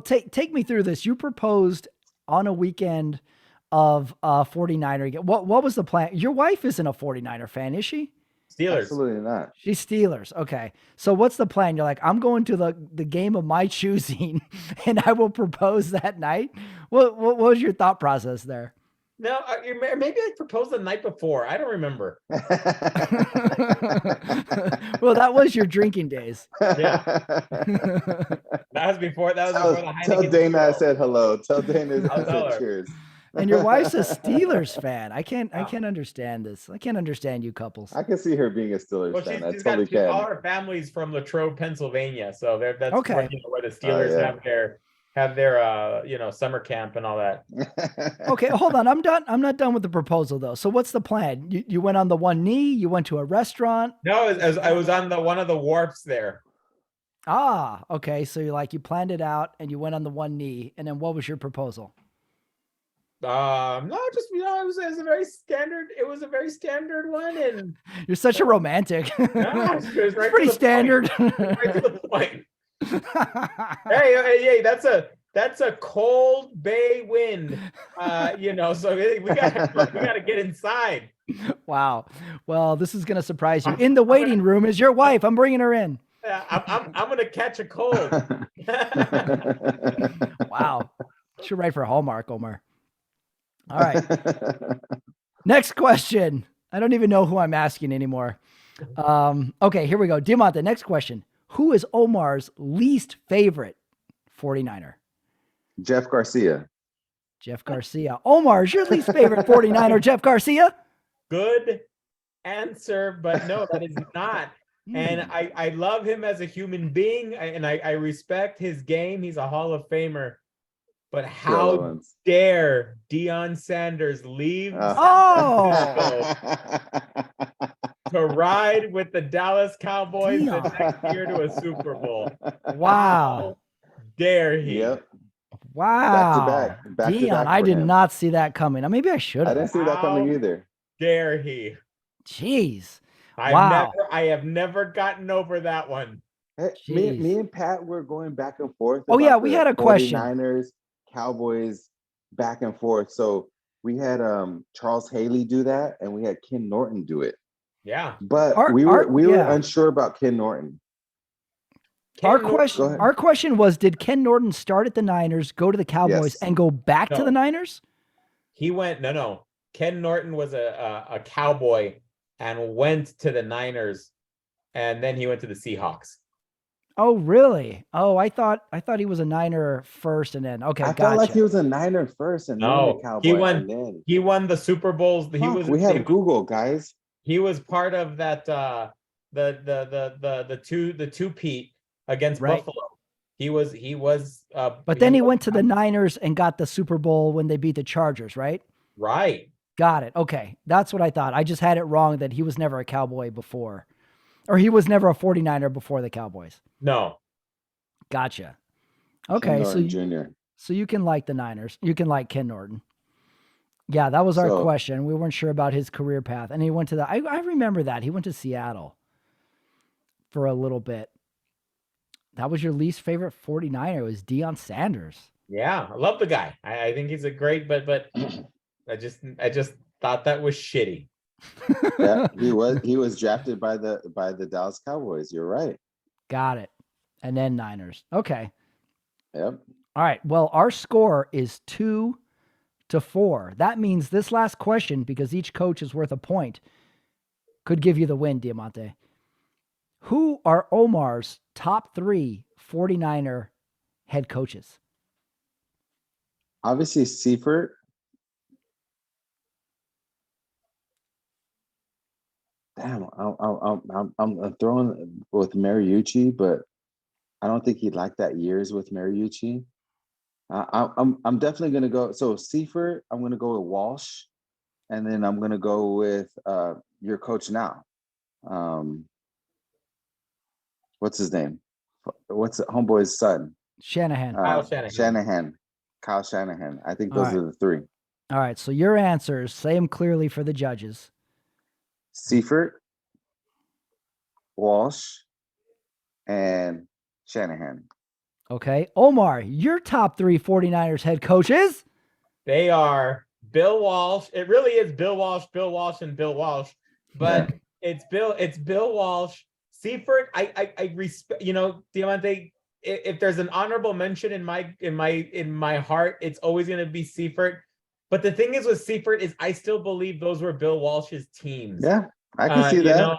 Take me through this. You proposed on a weekend of a 49er game. What was the plan? Your wife isn't a 49er fan, is she? Steelers. Absolutely not. She's Steelers. Okay. So what's the plan? You're like, I'm going to the game of my choosing and I will propose that night. What was your thought process there? No, maybe I proposed the night before. I don't remember. Well, that was your drinking days. Yeah. That was before the Heineken. Tell Dana I said hello. Tell Dana I tell said her. cheers. And your wife's a Steelers fan. I can't understand this. I can't understand you couples. I can see her being a Steelers fan. I She's totally can. All her family's from Latrobe, Pennsylvania. So that's okay. where the Steelers have their summer camp and all that. Okay, hold on. I'm not done with the proposal though. So what's the plan? You went on the one knee, you went to a restaurant? No, I was on one of the wharfs there. Ah, okay. So you planned it out and you went on the one knee, and then what was your proposal? No, just it was a very standard one, and you're such a romantic. No, it was right pretty standard. Right to the point. hey, that's a cold bay wind, so we gotta get inside. Wow. Well, this is gonna surprise you. In the waiting room is your wife. I'm bringing her in. I'm gonna catch a cold. Wow. Should write for Hallmark, Omar. All right. Next question. I don't even know who I'm asking anymore. Okay, here we go. Diamante, next question. Who is Omar's least favorite 49er? Jeff Garcia. Jeff Garcia. Omar's your least favorite 49er, Jeff Garcia? Good answer, but no, that is not. And I love him as a human being, and I respect his game. He's a Hall of Famer. But how dare Deion Sanders leave to ride with the Dallas Cowboys the next year to a Super Bowl? Wow. How dare he? Yep. Wow. Back to Deion, back I did him. not see that coming. Now, maybe I should have. I didn't see that coming either. Dare he? Jeez. I have never gotten over that one. Hey, me and Pat were going back and forth. Oh, yeah, we had a question. 49ers, Cowboys, back and forth. So we had Charles Haley do that, and we had Ken Norton do it. Yeah. But we were unsure about Ken Norton. Our question was, did Ken Norton start at the Niners, go to the Cowboys, and go back to the Niners? He went, no. Ken Norton was a Cowboy and went to the Niners, and then he went to the Seahawks. Oh, really? Oh, I thought he was a Niner first, and then I felt like he was a Niner first, and then a Cowboy. He won the Super Bowls. We have Google, guys. He was part of that the two-peat against Right. Buffalo. He was But then he went to the Niners and got the Super Bowl when they beat the Chargers, right? right. Got it. Okay. That's what I thought. I just had it wrong that he was never a Cowboy before, or he was never a 49er before the Cowboys. No. Gotcha. Ken Okay. Norton Jr. So you can like the Niners. You can like Ken Norton. Yeah, that was our So- question. We weren't sure about his career path. And he went to I remember that. He went to Seattle for a little bit. That was your least favorite 49er. It was Deion Sanders. Yeah, I love the guy. I think he's a great, but I just thought that was shitty. Yeah, he was drafted by the Dallas Cowboys. You're right. Got it. And then Niners. Okay. Yep. All right. Well, our score is 2-4. That means this last question, because each coach is worth a point, could give you the win, Diamante. Who are Omar's top 3 49er head coaches? Obviously, Seifert. Damn, I'm throwing with Mariucci, but I don't think he liked that years with Mariucci. I'm definitely gonna go. So Seifert, I'm gonna go with Walsh, and then I'm gonna go with your coach now. What's his name? What's homeboy's son? Shanahan. Kyle Shanahan. Kyle Shanahan. I think All those right. are the 3. All right. So your answers, say them clearly for the judges. Seifert, Walsh, and Shanahan. Okay. Omar, your top 3 49ers head coaches? They are Bill Walsh. It really is Bill Walsh, and Bill Walsh. But it's Bill Walsh. Seifert, I respect, Diamante, if there's an honorable mention in my heart, it's always gonna be Seifert. But the thing is with Seifert is I still believe those were Bill Walsh's teams. Yeah, I can see that.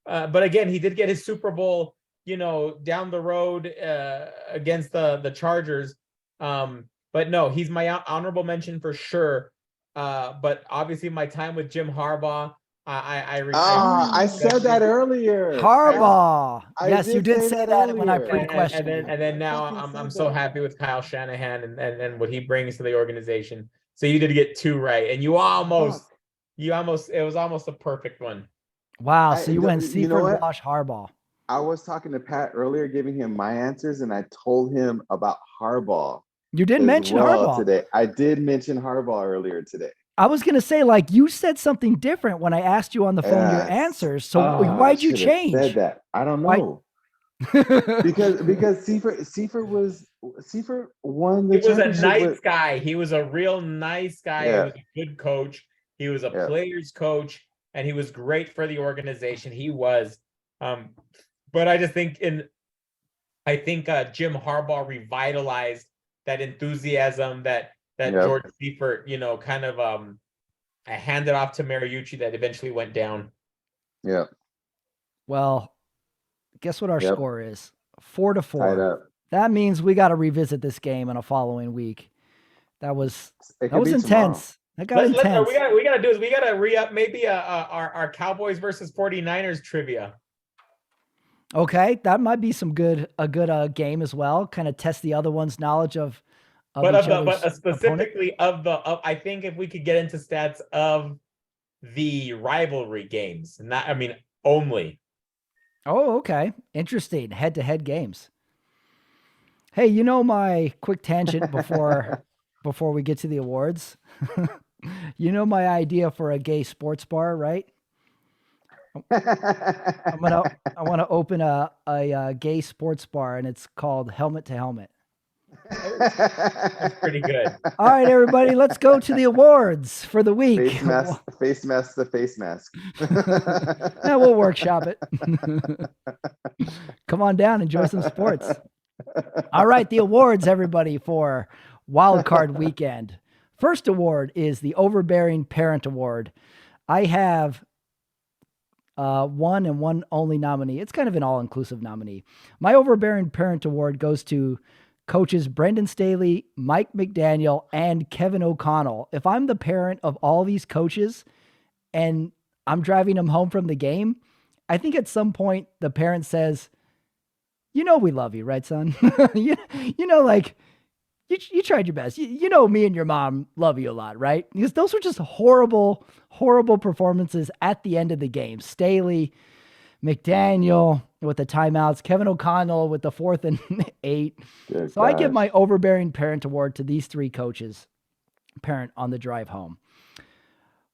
But again, he did get his Super Bowl, down the road against the Chargers. But no, he's my honorable mention for sure. But obviously my time with Jim Harbaugh, I said that earlier. Harbaugh. I Yes, you did say that when I earlier. pre-questioned. and then now I'm so happy with Kyle Shanahan and what he brings to the organization. So you did get 2 right, and it was almost a perfect one. Wow. So you went you know Seifert, what? Walsh, Harbaugh. I was talking to Pat earlier, giving him my answers, and I told him about Harbaugh. You did as mention well Harbaugh today. I did mention Harbaugh earlier today. I was gonna say, like, you said something different when I asked you on the phone your Yes. answers. So I why'd you should have change? Said that. I don't know. because Seifert won the He was a championship. nice guy. He was a real nice guy. He Yeah. was a good coach. He was a Yeah. player's coach, and he was great for the organization. He was. But I just think Jim Harbaugh revitalized that enthusiasm that Yep. George Seifert, kind of handed off to Mariucci that eventually went down. Yeah. Well, guess what our Yep. score is? 4-4. Tied up. That means we got to revisit this game in a following week. That was It could be intense. That got intense. We gotta re-up maybe our Cowboys versus 49ers trivia. Okay, that might be a good game as well. Kind of test the other one's knowledge of specifically I think if we could get into stats of the rivalry games, only. Oh, okay. Interesting. Head-to-head games. Hey, my quick tangent before we get to the awards. My idea for a gay sports bar, right? I want to open a gay sports bar, and it's called Helmet to Helmet. That's pretty good. All right, everybody, let's go to the awards for the week. Face mask to face mask. Yeah, we'll workshop it. Come on down, enjoy some sports. All right, the awards, everybody, for Wild Card Weekend. First award is the Overbearing Parent Award. I have one and one only nominee. It's kind of an all-inclusive nominee. My Overbearing Parent Award goes to coaches Brendan Staley, Mike McDaniel, and Kevin O'Connell. If I'm the parent of all these coaches and I'm driving them home from the game, I think at some point the parent says, You know we love you, right, son? you know, like you tried your best. You know me and your mom love you a lot, right? Because those were just horrible, horrible performances at the end of the game. Staley, McDaniel with the timeouts, Kevin O'Connell with the 4th and 8. Good So I give gosh. my overbearing parent award to these 3 coaches, parent on the drive home.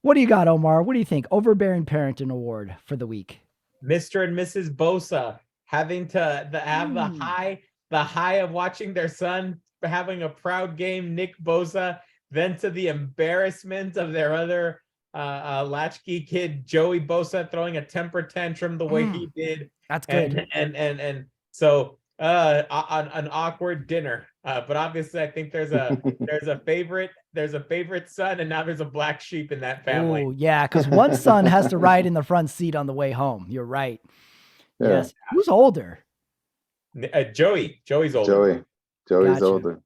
What do you got, Omar? What do you think? Overbearing parenting award for the week. Mr. and Mrs. Bosa having to have the high of watching their son having a proud game, Nick Bosa, then to the embarrassment of their other latchkey kid, Joey Bosa, throwing a temper tantrum the way he did. That's good. And so an awkward dinner. But obviously I think there's a favorite son, and now there's a black sheep in that family. Oh, yeah, because one son has to ride in the front seat on the way home. You're right. Yeah. Yes. Who's older? Joey's older. Joey's Gotcha. older.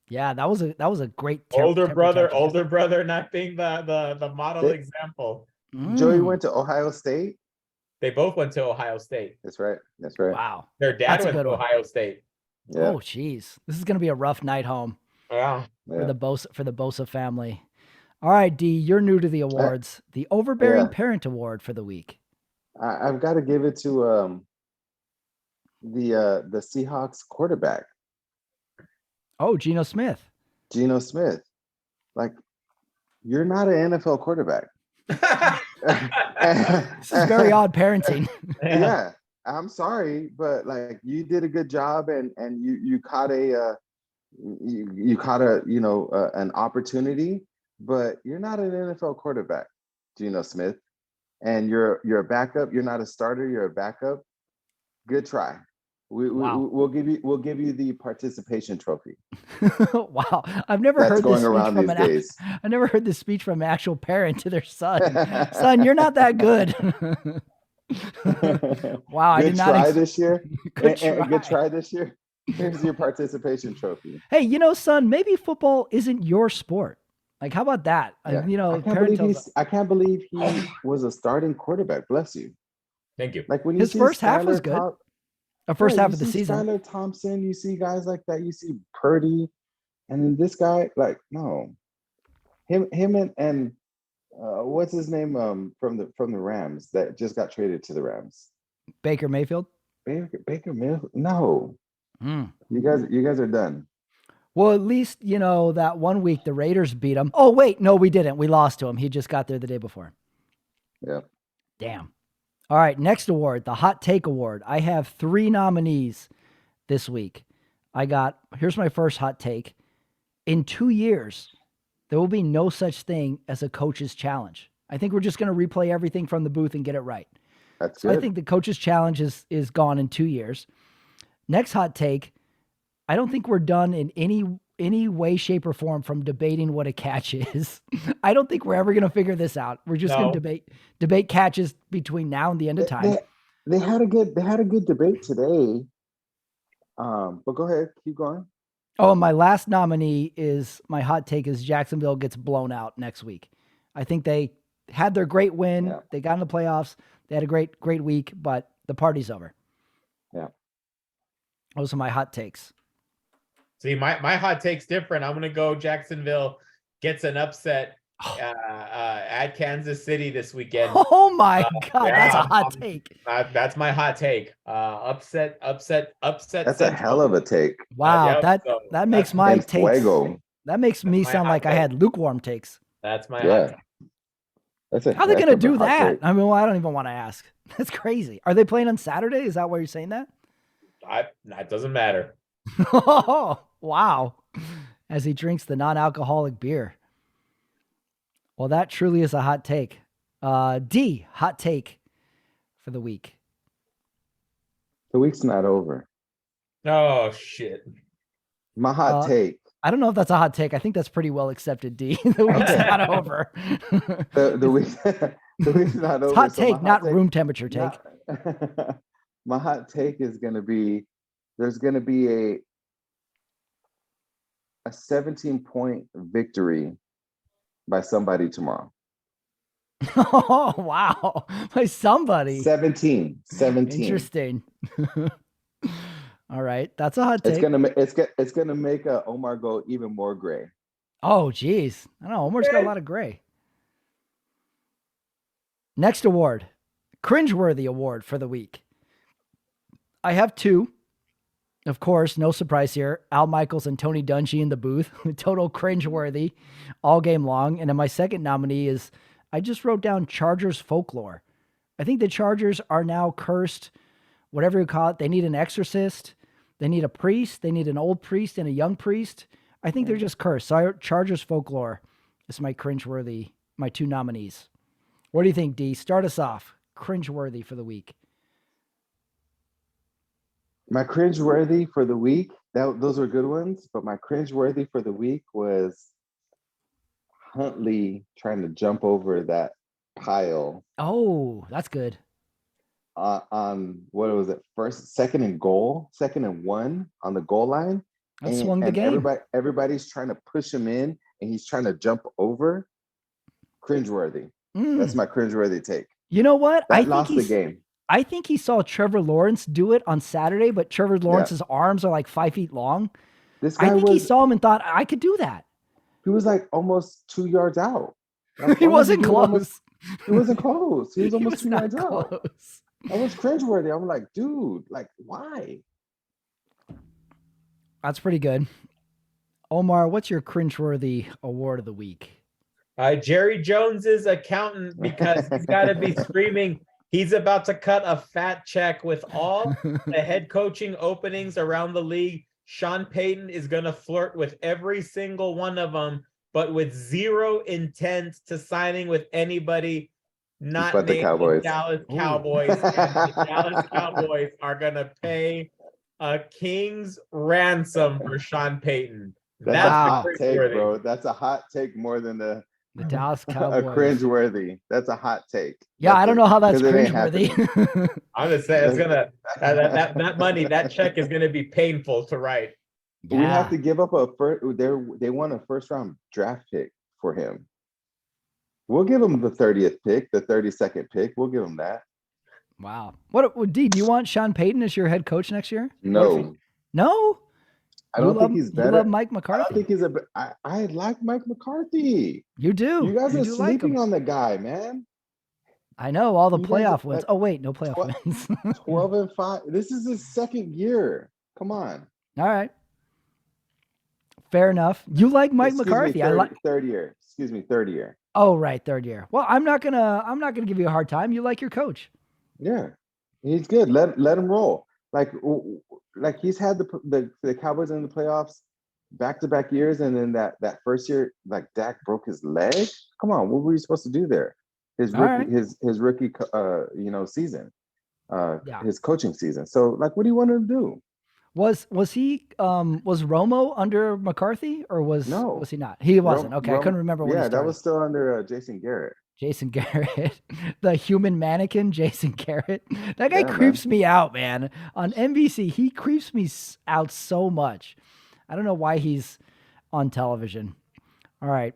Yeah, that was a great Older brother not being the model example. Joey went to Ohio State. They both went to Ohio State. That's right. Wow. Their dad went to Ohio State. Yeah. Oh, geez. This is gonna be a rough night home Yeah. for the Bosa family. All right, D, you're new to the awards. The overbearing parent award for the week. I've got to give it to the Seahawks quarterback. Oh, Geno Smith. Geno Smith. Like, you're not an NFL quarterback. This is very odd parenting. Yeah, I'm sorry, but like, you did a good job, and you caught a an opportunity, but you're not an NFL quarterback, Geno Smith, and you're a backup. You're not a starter. You're a backup. Good try. We'll give you the participation trophy. Wow, I've never heard going this around these days. I never heard this speech from an actual parent to their son. Son, you're not that good. Wow, I did not try this year. Good try. Good try this year. Here's your participation trophy. Hey, son, maybe football isn't your sport. Like, how about that? Yeah. I can't believe he was a starting quarterback. Bless you. Thank you. Like, when his first half was good. The first half of the season. Skylar Thompson, you see guys like that. You see Purdy, and then this guy, like, no, him and what's his name from the Rams that just got traded to the Rams? Baker Mayfield. Baker Mayfield. No, you guys are done. Well, at least that 1 week the Raiders beat him. Oh wait, no, we didn't. We lost to him. He just got there the day before. Yeah. Damn. All right, next award, the Hot Take Award. I have 3 nominees this week. Here's my first hot take. In 2 years, there will be no such thing as a coach's challenge. I think we're just going to replay everything from the booth and get it right. That's good. I think the coach's challenge is gone in 2 years. Next hot take, I don't think we're done in any way, shape, or form from debating what a catch is. I don't think we're ever going to figure this out. We're just going to debate catches between now and the end of time. They had a good debate today. But go ahead, keep going. Oh, and my last nominee my hot take is Jacksonville gets blown out next week. I think they had their great win. Yeah. They got in the playoffs. They had a great week, but the party's over. Yeah. Those are my hot takes. See, my hot take's different. I'm going to go Jacksonville gets an upset at Kansas City this weekend. Oh my God, that's a hot take. That's my hot take. Upset. That's a hell of a take. Wow, that makes my takes. That makes me sound like I had lukewarm takes. That's my hot take. How are they going to do that? I mean, I don't even want to ask. That's crazy. Are they playing on Saturday? Is that why you're saying that? That doesn't matter. Oh, wow. As he drinks the non-alcoholic beer. Well, that truly is a hot take. D, hot take for the week. The week's not over. Oh, shit. My hot take. I don't know if that's a hot take. I think that's pretty well accepted, D. The week's not over. the week's not over. It's hot take, not room temperature take. My hot take is going to be, there's going to be a 17-point victory by somebody tomorrow. Oh, wow. By somebody. 17. Interesting. All right. That's a hot It's take. gonna make Omar go even more gray. Oh, geez. I don't know. Omar's got a lot of gray. Next award, cringeworthy award for the week. I have two. Of course, no surprise here. Al Michaels and Tony Dungy in the booth. Total cringeworthy all game long. And then my second nominee is I just wrote down Chargers folklore. I think the Chargers are now cursed, whatever you call it. They need an exorcist. They need a priest. They need an old priest and a young priest. I think they're just cursed. So Chargers folklore is my cringeworthy, my two nominees. What do you think, D? Start us off. Cringeworthy for the week. My cringeworthy for the week, those were good ones, but my cringeworthy for the week was Huntley trying to jump over that pile Oh, that's good. on what was it? Second and 1 on the goal line. That swung the And game. everybody's trying to push him in and he's trying to jump over. Cringeworthy. That's my cringeworthy take. You know what? That lost the game. I think he saw Trevor Lawrence do it on Saturday, but Trevor Lawrence's arms are like 5 feet long. This guy I think he saw him and thought, I could do that. He was like almost 2 yards out. He wasn't close. He wasn't close. He was almost He 2 was yards not out. close. That was cringeworthy. I'm like, dude, like, why? That's pretty good. Omar, what's your cringeworthy award of the week? Jerry Jones's accountant, because he's got to be screaming. He's about to cut a fat check with all the head coaching openings around the league. Sean Payton is going to flirt with every single one of them, but with zero intent to signing with anybody not But the named Cowboys. the Dallas Cowboys. And the Dallas Cowboys are going to pay a king's ransom for Sean Payton. That's a hot take, bro. That's a hot take more than the Dallas Cowboys. A cringeworthy. That's a hot take. Yeah, I don't know how that's cringeworthy. I'm just saying it's gonna that money, that check is gonna be painful to write. We have to give up a first. They want a first round draft pick for him. We'll give him the 30th pick, the 32nd pick. We'll give him that. Wow. What D? Do you want Sean Payton as your head coach next year? No. No. I don't think he's better. You love Mike McCarthy. I don't think he's I like Mike McCarthy. You do. You guys are sleeping on the guy, man. I know all the playoff wins. Oh wait, no playoff wins. 12-5. This is his second year. Come on. All right. Fair enough. You like Mike McCarthy. I like third year. Excuse me, third year. Oh, right, third year. Well, I'm not gonna give you a hard time. You like your coach. Yeah, he's good. Let him roll. Like he's had the Cowboys in the playoffs back-to-back years, and then that first year, like Dak broke his leg. Come on, what were you supposed to do there? His rookie season, his coaching season. So like, what do you want him to do? Was he was Romo under McCarthy or was he not? He wasn't. Okay, I couldn't remember when he started. That was still under Jason Garrett. Jason Garrett, the human mannequin, Jason Garrett. That guy creeps me out, man. On NBC, he creeps me out so much. I don't know why he's on television. All right.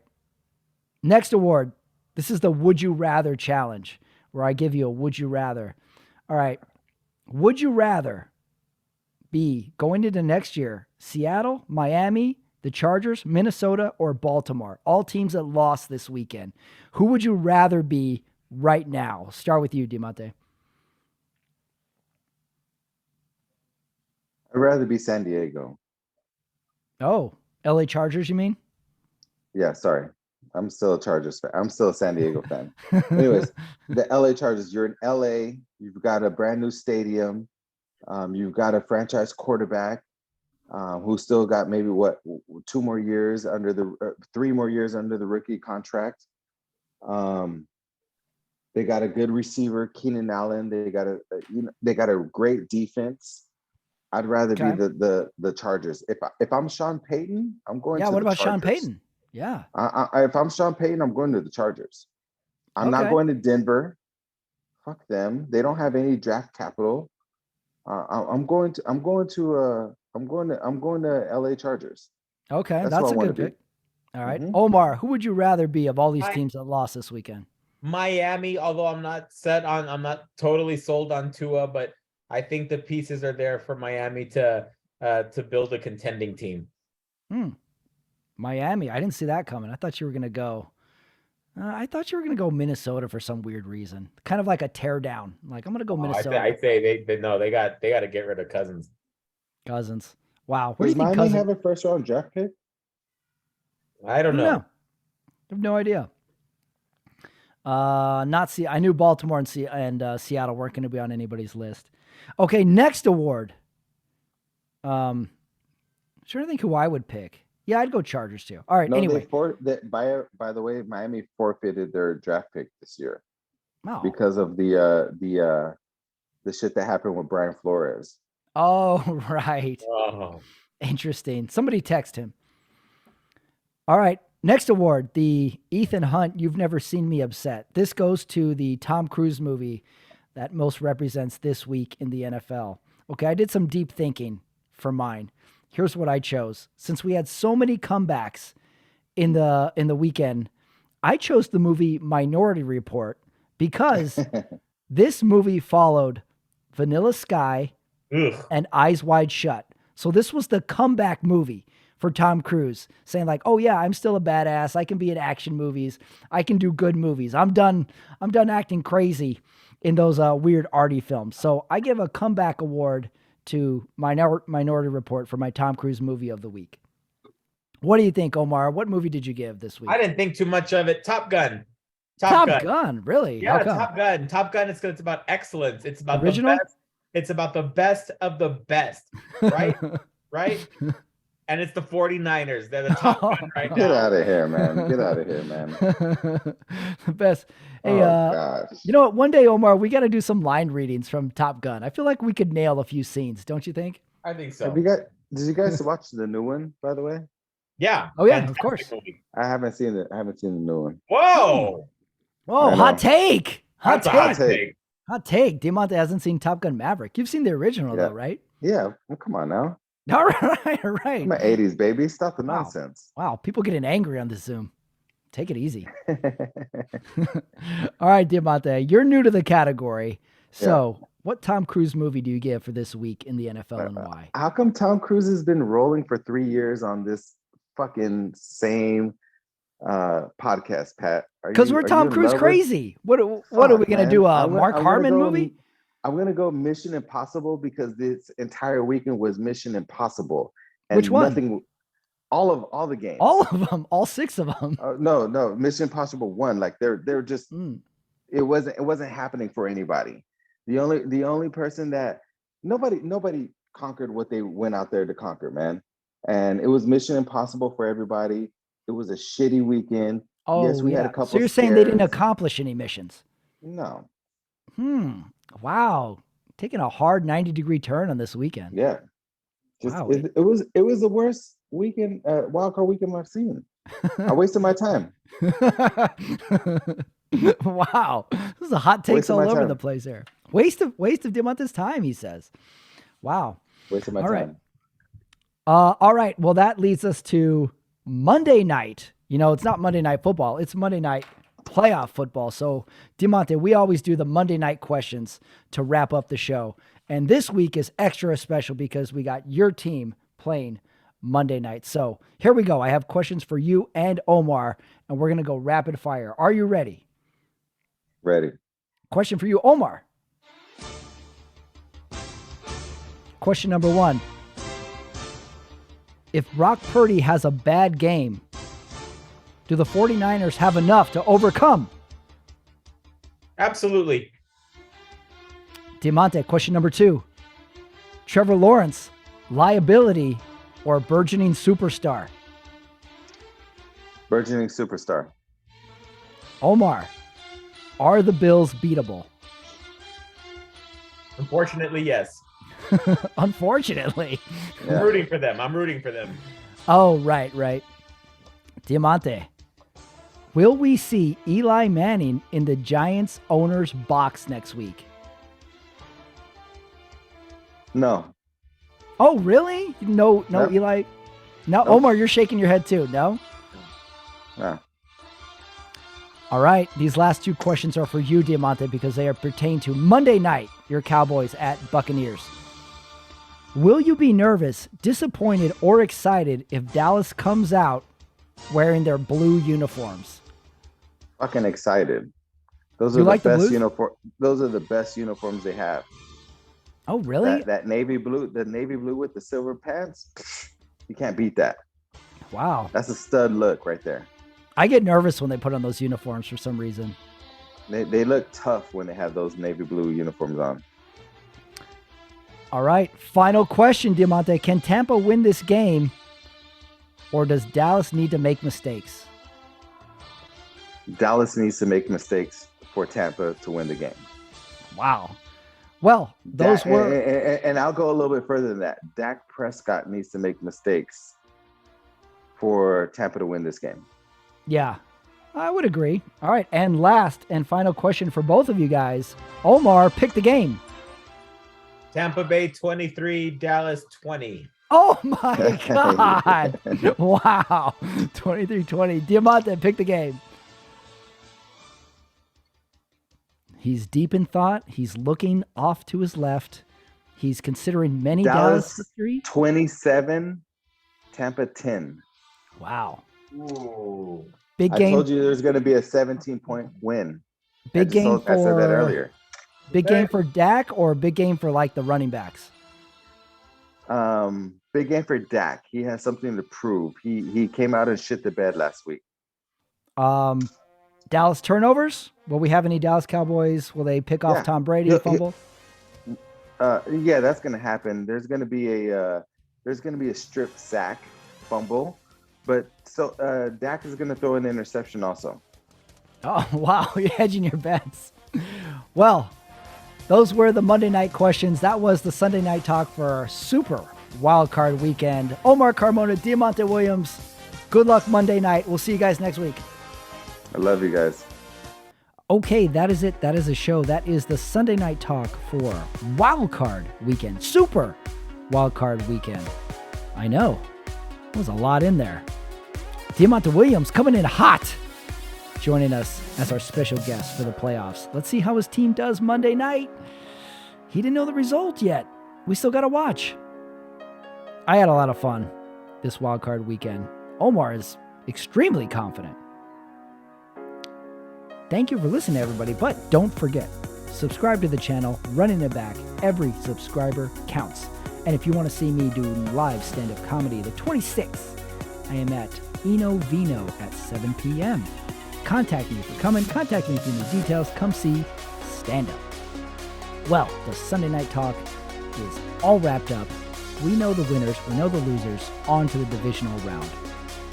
Next award. This is the Would You Rather challenge, where I give you a Would You Rather. All right. Would you rather be going into next year, Seattle, Miami, the Chargers, Minnesota, or Baltimore? All teams that lost this weekend. Who would you rather be right now? Start with you, Diamante. I'd rather be San Diego. Oh, LA Chargers, you mean? Yeah, sorry. I'm still a Chargers fan. I'm still a San Diego fan. Anyways, the LA Chargers, you're in LA. You've got a brand new stadium. You've got a franchise quarterback who still got maybe 3 more years under the rookie contract. They got a good receiver, Keenan Allen. They got a great defense. I'd rather be the Chargers. If I'm Sean Payton, I'm going. Yeah, what about Sean Payton? Yeah. If I'm Sean Payton, I'm going to the Chargers. I'm not going to Denver. Fuck them. They don't have any draft capital. I'm going to LA Chargers. Okay, that's a good pick. All right. Mm-hmm. Omar, who would you rather be of all these teams that lost this weekend? Miami, although I'm not totally sold on Tua, but I think the pieces are there for Miami to build a contending team. Miami. I didn't see that coming. I thought you were going to go. I thought you were going to go Minnesota for some weird reason. Kind of like a tear down. Like, I'm going to go Minnesota. I say they got to get rid of Cousins. Wow. Where Does do you think Miami Cousins? have a first round draft pick? I don't know. I have no idea. I knew Baltimore and Seattle weren't going to be on anybody's list. Okay, next award. Trying to think who I would pick. Yeah, I'd go Chargers too. All right. No, anyway, by the way, Miami forfeited their draft pick this year wow. because of the shit that happened with Brian Flores. Oh, right. Oh. Interesting. Somebody text him. All right. Next award, the Ethan Hunt, You've Never Seen Me Upset. This goes to the Tom Cruise movie that most represents this week in the NFL. Okay, I did some deep thinking for mine. Here's what I chose. Since we had so many comebacks in the weekend, I chose the movie Minority Report because this movie followed Vanilla Sky and Eyes Wide Shut. So this was the comeback movie for Tom Cruise, saying like, oh yeah, I'm still a badass. I can be in action movies. I can do good movies. I'm done acting crazy in those weird arty films. So I give a comeback award to Minority Report for my Tom Cruise movie of the week. What do you think, Omar? What movie did you give this week? I didn't think too much of it. Top Gun. Top Gun, really? Yeah, Top Gun. Top Gun is it's about excellence. It's about original? the best. It's about the best of the best, right? Right? And it's the 49ers. They're the top gun right now. Get out of here, man. Get out of here, man. The best. Hey, gosh. You know what? One day, Omar, we got to do some line readings from Top Gun. I feel like we could nail a few scenes, don't you think? I think so. Did you guys watch the new one, by the way? Yeah. Oh yeah, of course. I haven't seen it. I haven't seen the new one. Whoa. Whoa, hot take. Hot take. Diamante hasn't seen Top Gun Maverick. You've seen the original though, right? Yeah. Well, come on now. All right. I'm an 80s baby. Stop the nonsense. Wow. People getting angry on this Zoom. Take it easy. All right, Diamante, you're new to the category. So what Tom Cruise movie do you give for this week in the NFL and why? How come Tom Cruise has been rolling for 3 years on this fucking same podcast, Pat? Because we're Tom Cruise crazy. What are we going to do? A Mark Harmon movie? I'm going to go Mission Impossible because this entire weekend was Mission Impossible. And which one? Nothing. All the games. All of them. All 6 of them. No. Mission Impossible 1. Like they're just. It wasn't happening for anybody. The only person that nobody conquered what they went out there to conquer, man. And it was Mission Impossible for everybody. It was a shitty weekend. Oh, yes, we had a couple. So you're saying they didn't accomplish any missions? No. Wow. Taking a hard 90-degree turn on this weekend. Yeah. Wow. It was the worst weekend, wildcard weekend I've seen. I wasted my time. Wow. This is a hot takes all over the place there. Waste of Diamante's time, he says. Wow. Wasted my time. Right. All right. Well, that leads us to Monday night. You know, it's not Monday Night Football. It's Monday Night Playoff Football. So, Diamante, we always do the Monday night questions to wrap up the show. And this week is extra special because we got your team playing Monday night. So, here we go. I have questions for you and Omar, and we're going to go rapid fire. Are you ready? Ready. Question for you, Omar. Question number 1. If Brock Purdy has a bad game, do the 49ers have enough to overcome? Absolutely. Diamante, question number 2. Trevor Lawrence, liability or burgeoning superstar? Burgeoning superstar. Omar, are the Bills beatable? Unfortunately, yes. Unfortunately. I'm rooting for them. Oh, right. Diamante, will we see Eli Manning in the Giants owner's box next week? No. Oh, really? No, Eli. No, Omar, you're shaking your head too. No? No. All right, these last two questions are for you, Diamante, because they are pertain to Monday night, your Cowboys at Buccaneers. Will you be nervous, disappointed, or excited if Dallas comes out wearing their blue uniforms? Fucking excited. Those are You the like the best blues? uniform. Those are the best uniforms they have. Oh, really? That navy blue, the navy blue with the silver pants. You can't beat that. Wow. That's a stud look right there. I get nervous when they put on those uniforms for some reason. They look tough when they have those navy blue uniforms on. All right, final question, Diamante. Can Tampa win this game, or does Dallas need to make mistakes? Dallas needs to make mistakes for Tampa to win the game. Wow. Well, those were... And I'll go a little bit further than that. Dak Prescott needs to make mistakes for Tampa to win this game. Yeah, I would agree. All right, and last and final question for both of you guys. Omar, pick the game. Tampa Bay 23, Dallas 20. Oh my God. Wow. 23-20. Diamante, pick the game. He's deep in thought. He's looking off to his left. He's considering many Dallas victory. 27, Tampa 10. Wow. Ooh. Big game. I told you there's going to be a 17-point win. Big game for... I said that earlier. Big game for Dak or big game for like the running backs? Big game for Dak. He has something to prove. He came out and shit the bed last week. Dallas turnovers? Will we have any Dallas Cowboys? Will they pick off Tom Brady, fumble? Yeah, that's going to happen. There's going to be a strip sack fumble, but so Dak is going to throw an interception also. Oh, wow. You're hedging your bets. Well, those were the Monday night questions. That was the Sunday night talk for our super wildcard weekend. Omar Carmona, Diamante Williams. Good luck Monday night. We'll see you guys next week. I love you guys. Okay, that is it. That is the show. That is the Sunday night talk for wildcard weekend. Super wildcard weekend. I know. There was a lot in there. Diamante Williams coming in hot, joining us as our special guest for the playoffs. Let's see how his team does Monday night. He didn't know the result yet. We still got to watch. I had a lot of fun this wildcard weekend. Omar is extremely confident. Thank you for listening, everybody. But don't forget, subscribe to the channel, Running It Back. Every subscriber counts. And if you want to see me do live stand-up comedy the 26th, I am at Eno Vino at 7 p.m. Contact me for coming. Contact me if you need details. Come see stand-up. Well, the Sunday night talk is all wrapped up. We know the winners. We know the losers. On to the divisional round.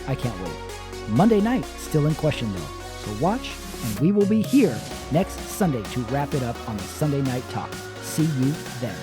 I can't wait. Monday night, still in question though. So watch, and we will be here next Sunday to wrap it up on the Sunday night talk. See you then.